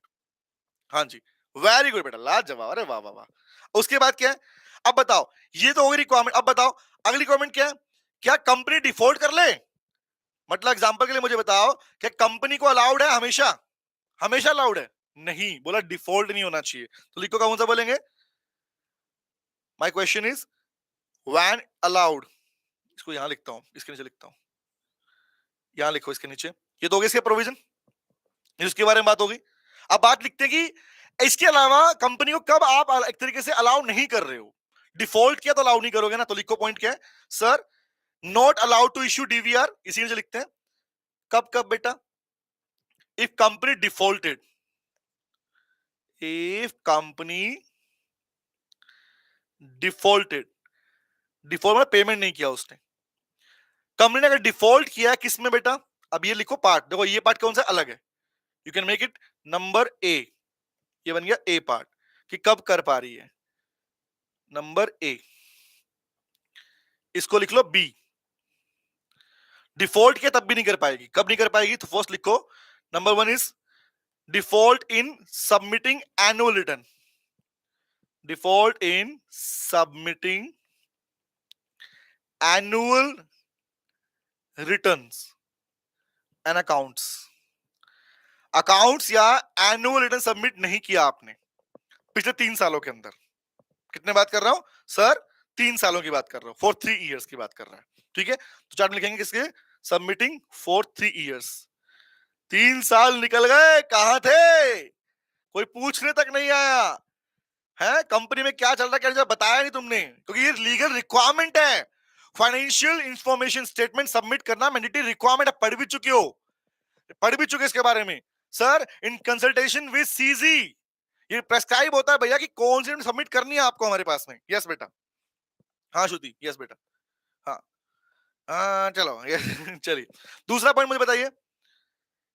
हाँ जी, वेरी गुड बेटा, लाजवाब, अरे वाह वाह वाह। उसके बाद क्या है? अब बताओ, ये तो होगी रिक्वायरमेंट, अब बताओ अगली रिक्वायरमेंट क्या है? क्या कंपनी डिफॉल्ट कर ले? मतलब एग्जांपल के लिए मुझे बताओ, क्या कंपनी को अलाउड है हमेशा, हमेशा अलाउड है? नहीं, बोला डिफॉल्ट नहीं होना चाहिए, तो लिखो कौन सा बोलेंगे? My question is when allowed, इसको यहां लिखता हूं, इसके नीचे लिखता हूं, यहां लिखो इसके नीचे, ये दोगे इसके प्रोविजन, इसके बारे में बात होगी। अब बात लिखते हैं कि इसके अलावा कंपनी को कब आप एक तरीके से अलाउ नहीं कर रहे हो, डिफॉल्ट किया तो अलाउ नहीं करोगे ना, तो लिखो पॉइंट क्या है sir, not allowed to issue DVR, इसी से लिखते हैं, कब कब बेटा? If company defaulted, if company defaulted, default मतलब पेमेंट नहीं किया उसने, कंपनी ने अगर डिफॉल्ट किया किस में बेटा? अब ये लिखो पार्ट, देखो ये पार्ट कौन सा अलग है, you can make it number A, ये बन गया ए पार्ट, कि कब कर पा रही है, नंबर ए, इसको लिख लो बी, डिफॉल्ट किया तब भी नहीं कर पाएगी, कब नहीं कर पाएगी? तो फर्स्ट लिखो, number 1 is default in submitting annual return, default in submitting annual returns and accounts, accounts या एनुअल रिटर्न सबमिट नहीं किया आपने पिछले 3 सालों के अंदर, कितने बात कर रहा हूं सर? 3 सालों की बात कर रहा हूं, फॉर 3 years की बात कर रहा है, ठीक है? तो चार्ट में लिखेंगे किसके? सबमिटिंग फॉर 3 years, 3 साल निकल गए, कहां थे? कोई पूछने तक नहीं आया है, कंपनी में क्या चल रहा है क्या बताया नहीं तुमने, क्योंकि ये लीगल रिक्वायरमेंट है, फाइनेंशियल इंफॉर्मेशन स्टेटमेंट सबमिट करना मैंडेटरी रिक्वायरमेंट है, पढ़ भी चुके हो, पढ़ भी चुके इसके बारे में sir, in consultation with CG, ये प्रेस्क्राइब होता है भैया कि कौन सी सबमिट करनी है आपको हमारे पास में। यस बेटा, हाँ श्रुति, यस बेटा, हाँ हाँ चलो चलिए, दूसरा पॉइंट मुझे बताइए,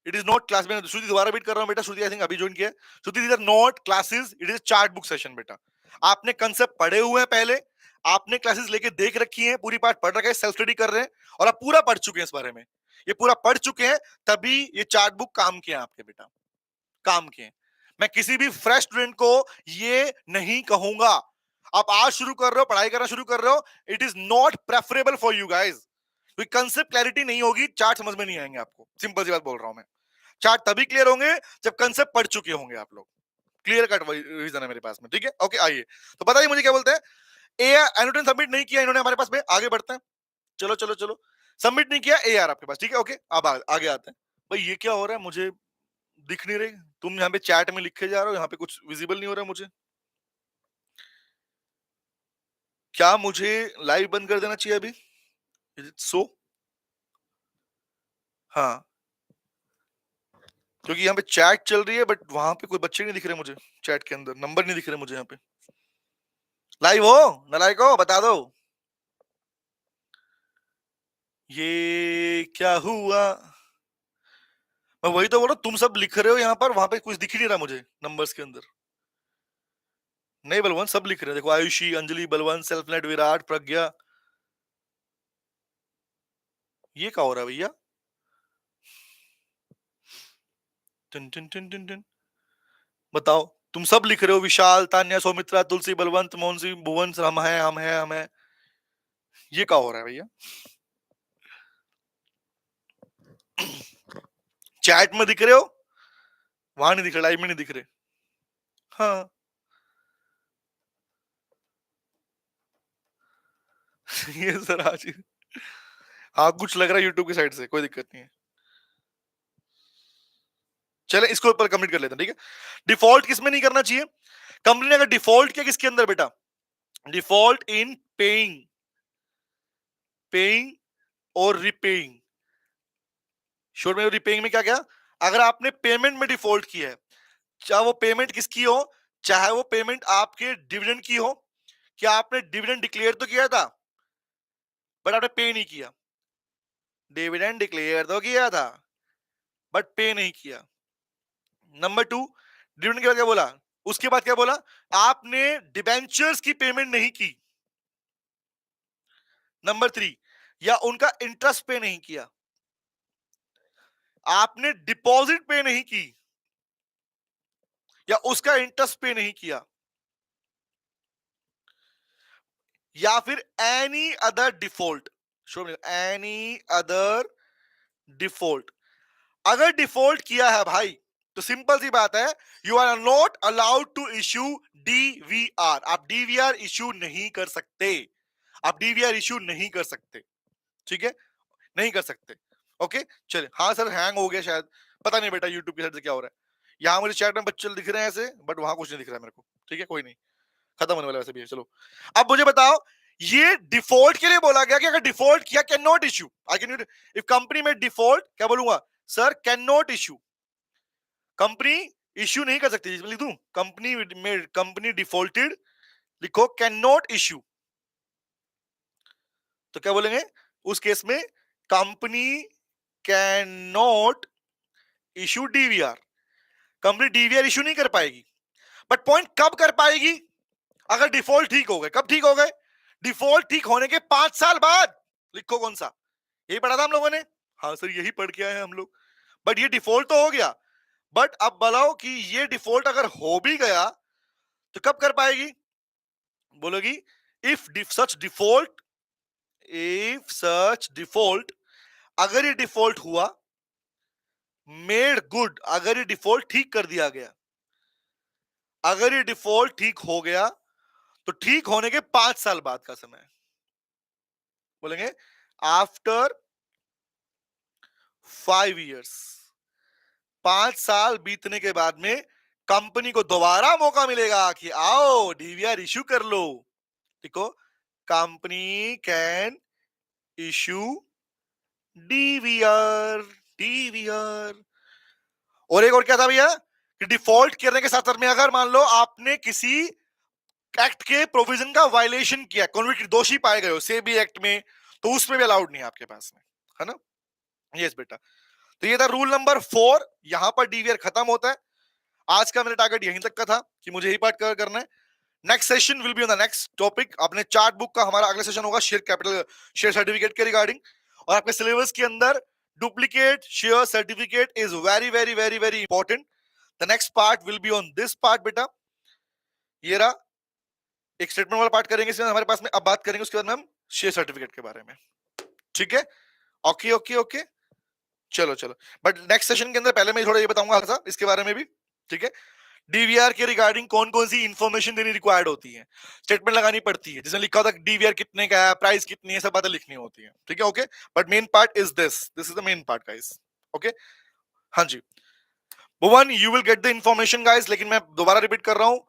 इट इज नॉट क्लास, मैं श्रुति दोबारा बीट कर रहा हूं बेटा, श्रुति आई थिंक अभी ज्वाइन किया है, Shruti these are not classes, it is chart book session बेटा, आपने कंसेप्ट पढ़े हुए हैं पहले, आपने क्लासेस लेके देख रखी हैं, पूरी पार्ट पढ़ रखा है, सेल्फ स्टडी कर रहे हैं, और आप पूरा पढ़ चुके हैं इस बारे में, ये पूरा पढ़ चुके हैं, तभी ये चार्ट बुक काम किया आपके बेटा, काम किए। मैं किसी भी फ्रेश स्टूडेंट को ये नहीं कहूंगा, आप आज शुरू कर रहे हो, पढ़ाई करना शुरू कर रहे हो, it is not preferable for you guys, क्योंकि कंसेप्ट क्लैरिटी नहीं होगी, चार्ट समझ में नहीं आएंगे आपको, सिंपल सी बात बोल रहा हूं मैं, चार्ट तभी क्लियर होंगे जब कंसेप्ट पढ़ चुके होंगे आप लोग, क्लियर कट रीजन है मेरे पास में, ठीक है? ओके आइए, तो बताइए मुझे क्या बोलते हैं, ए एनोटेन सबमिट नहीं किया इन्होंने हमारे पास में, आगे बढ़ते हैं, चलो चलो चलो, सबमिट नहीं किया ए आर आपके पास, ठीक है? ओके, अब आगे आते हैं, भाई ये क्या हो रहा है, मुझे दिख नहीं रही, तुम यहाँ पे चैट में लिखे जा रहे हो, यहाँ पे कुछ विजिबल नहीं हो रहा मुझे, क्या मुझे लाइव बंद कर देना चाहिए अभी? इज इट सो? हाँ क्योंकि यहाँ पे चैट चल रही है बट वहां पे कोई बच्चे नहीं दिख रहे मुझे, चैट के अंदर नंबर नहीं दिख रहे मुझे यहाँ पे। लाइव हो नालायको, बता दो ये क्या हुआ। मैं वही तो बोल रहा हूँ, तुम सब लिख रहे हो यहाँ पर, वहां पे कुछ दिख ही नहीं रहा मुझे नंबर्स के अंदर। नहीं बलवंत, सब लिख रहे हैं, देखो आयुषी, अंजलि, बलवंत, सेल्फनेट, विराट, प्रज्ञा। ये क्या हो रहा है भैया? Tin tin tin tin tin. बताओ, तुम सब लिख रहे हो, विशाल, तान्या, सौमित्रा, तुलसी, बलवंत, मोहन सिंह, भुवन, हम हैं हम हैं हम हैं। ये क्या हो रहा है भैया? चैट में दिख रहे हो, वहां नहीं दिख रहे, लाइव में नहीं दिख रहे। हाँ। ये सर आज, हाँ कुछ लग रहा है यूट्यूब की साइड से, कोई दिक्कत नहीं है। चले इसको ऊपर कमेंट कर लेते हैं, ठीक है। डिफॉल्ट किसमें नहीं करना चाहिए? कंपनी ने अगर डिफॉल्ट किया किसके अंदर बेटा? डिफॉल्ट इन पेइंग, पेइंग और रिपेइंग। श्योर में रिपेइंग में क्या क्या? अगर आपने पेमेंट में डिफॉल्ट किया है, चाहे वो पेमेंट किसकी हो, चाहे वो पेमेंट आपके डिविडेंड की हो, क्या आपने डिविडेंड डिक्लेयर तो किया था बट आपने पे नहीं किया। डिविडेंड डिक्लेयर तो किया था बट पे नहीं किया। नंबर टू, डिविडेंड के बाद क्या बोला? उसके बाद क्या बोला? आपने डिबेंचर्स की पेमेंट नहीं की। नंबर थ्री, या उनका इंटरेस्ट पे नहीं किया। आपने डिपॉजिट पे नहीं की या उसका इंटरेस्ट पे नहीं किया, या फिर any other default. So any other default. अगर डिफॉल्ट किया है भाई तो सिंपल सी बात है, you are not allowed to issue DVR. आप डीवीआर इश्यू नहीं कर सकते, आप डीवीआर इश्यू नहीं कर सकते, ठीक है, नहीं कर सकते। ओके चलिए, हाँ सर हैंग हो गया शायद, पता नहीं बेटा यूट्यूब की साइड से क्या हो रहा है। यहाँ मुझे चैट में बच्चे दिख रहे हैं ऐसे, बट वहां कुछ नहीं दिख रहा है मेरे को, ठीक है कोई नहीं, खत्म होने वाला वैसे भी है। चलो अब मुझे बताओ, ये डिफॉल्ट के लिए बोला गया कि अगर डिफॉल्ट किया can not issue, I can, if company में डिफॉल्ट क्या बोलूंगा sir, can not issue. Company issue नहीं कर सकती, लिख दूं कंपनी में, कंपनी डिफॉल्टेड, लिखो कैन नॉट इश्यू, तो क्या बोलेंगे उस केस में? Company can not issue DVR. Company DVR issue नहीं कर पाएगी, बट पॉइंट कब कर पाएगी? अगर डिफॉल्ट ठीक हो गए। कब ठीक हो गए? डिफॉल्ट ठीक होने के 5 साल बाद। लिखो कौन सा, यही पढ़ा था हम लोगों ने। हाँ सर यही पढ़ के आए हैं हम लोग, बट ये डिफॉल्ट तो हो गया, बट अब बताओ कि ये डिफॉल्ट अगर हो भी गया तो कब कर पाएगी? बोलोगी if such default, if such default, अगर ये डिफॉल्ट हुआ, मेड गुड, अगर ये डिफॉल्ट ठीक कर दिया गया, अगर ये डिफॉल्ट ठीक हो गया तो ठीक होने के 5 साल बाद का समय बोलेंगे, आफ्टर 5 years। 5 साल बीतने के बाद में कंपनी को दोबारा मौका मिलेगा कि आओ डीवीआर इश्यू कर लो। देखो company can issue DVR, DVR. और एक और क्या था भैया कि डिफॉल्ट करने के साथ में अगर मान लो आपने किसी एक्ट के प्रोविजन का वायलेशन किया, कॉन्विक्ट दोषी पाए गए हो सेबी एक्ट में, तो उसमें भी अलाउड नहीं है आपके पास में, है ना। यस बेटा, तो ये था रूल नंबर 4। यहां पर डीवीआर खत्म होता है। आज का मेरा टारगेट यहीं तक का था कि मुझे यही पार्ट कवर करना है। Next session will be on the next topic. अपने चार्ट बुक का हमारा अगला सेशन होगा शेयर कैपिटल, शेयर सर्टिफिकेट के रिगार्डिंग। और आपके सिलेबस के अंदर duplicate share certificate is very very very very important. The next part will be on this part बेटा। ये रहा एक स्टेटमेंट वाला पार्ट करेंगे इसमें हमारे पास में, अब बात करेंगे उसके बाद में हम शेयर सर्टिफिकेट के बारे में, ठीक है। ओके ओके ओके, चलो चलो, बट नेक्स्ट सेशन के अंदर पहले मैं थोड़ा ये बताऊंगा हल्का सा इसके बारे में भी, ठीक है। डीवीआर के रिगार्डिंग कौन कौन सी इंफॉर्मेशन देनी रिक्वायर्ड होती है, स्टेटमेंट लगानी पड़ती है, जिसमें लिखा होता है डीवीआर कितने का है, प्राइस कितनी है, सब बातें लिखनी होती है, ठीक है। Okay, but main part is this is the main part guys. Okay, हाँ जी Bhuvan, you will get the information guys, लेकिन मैं दोबारा रिपीट कर रहा हूं,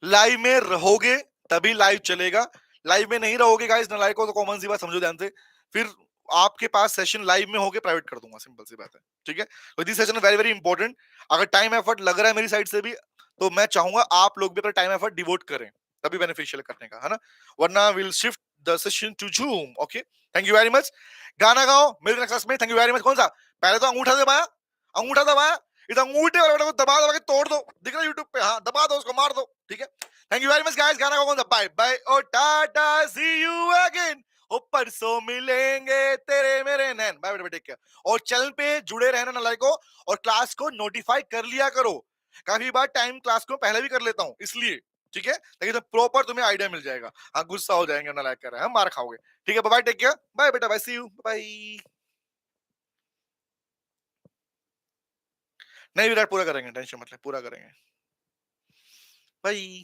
लाइव में रहोगे तभी लाइव चलेगा, लाइव में नहीं रहोगे गाइस, नालायकों, तो कॉमन सी बात समझो ध्यान से, फिर आपके पास सेशन लाइव में होके प्राइवेट कर दूंगा, सिंपल सी बात है। ठीक है, तो this session very very important. अगर टाइम एफर्ट लग रहा है मेरी साइड से भी, तो मैं चाहूंगा आप लोग भी अपना टाइम एफर्ट डिवोट करें, तभी बेनिफिशियल करने का, है ना। वरना will shift the session to Zoom. Okay, thank you very much. गाना गाओ मेरे नेक्स्ट क्लास में। Thank you very much. कौन सा? पहले तो अंगूठा दबाया, अंगूठा दबाया, इधर अंगूठे वाले बटन को दबा दबा के तोड़ दो, दिख रहा है यूट्यूब पे, हाँ दबा दो उसको, मार दो। ठीक है, thank you very much guys. गाना गाओ कौन सा? Bye bye oh tata, see you again, ओ परसों मिलेंगे तेरे मेरे नैन। बाय बेटा, टेक केयर। और चैनल पे जुड़े रहना नालायको, और क्लास को नोटिफाई कर लिया करो। काफी बार टाइम क्लास को पहले भी कर लेता हूँ, इसलिए। ठीक है, लेकिन तो प्रॉपर तुम्हें आइडिया मिल जाएगा। हाँ, गुस्सा हो जाएंगे नालायक कर रहे हैं, हम मार खाओगे। ठीक है, बाय, टेक केयर, बाय बेटा, बाय, सी यू, बाय। नहीं विराट, पूरा करेंगे, टेंशन मत ले, पूरा करेंगे। बाय।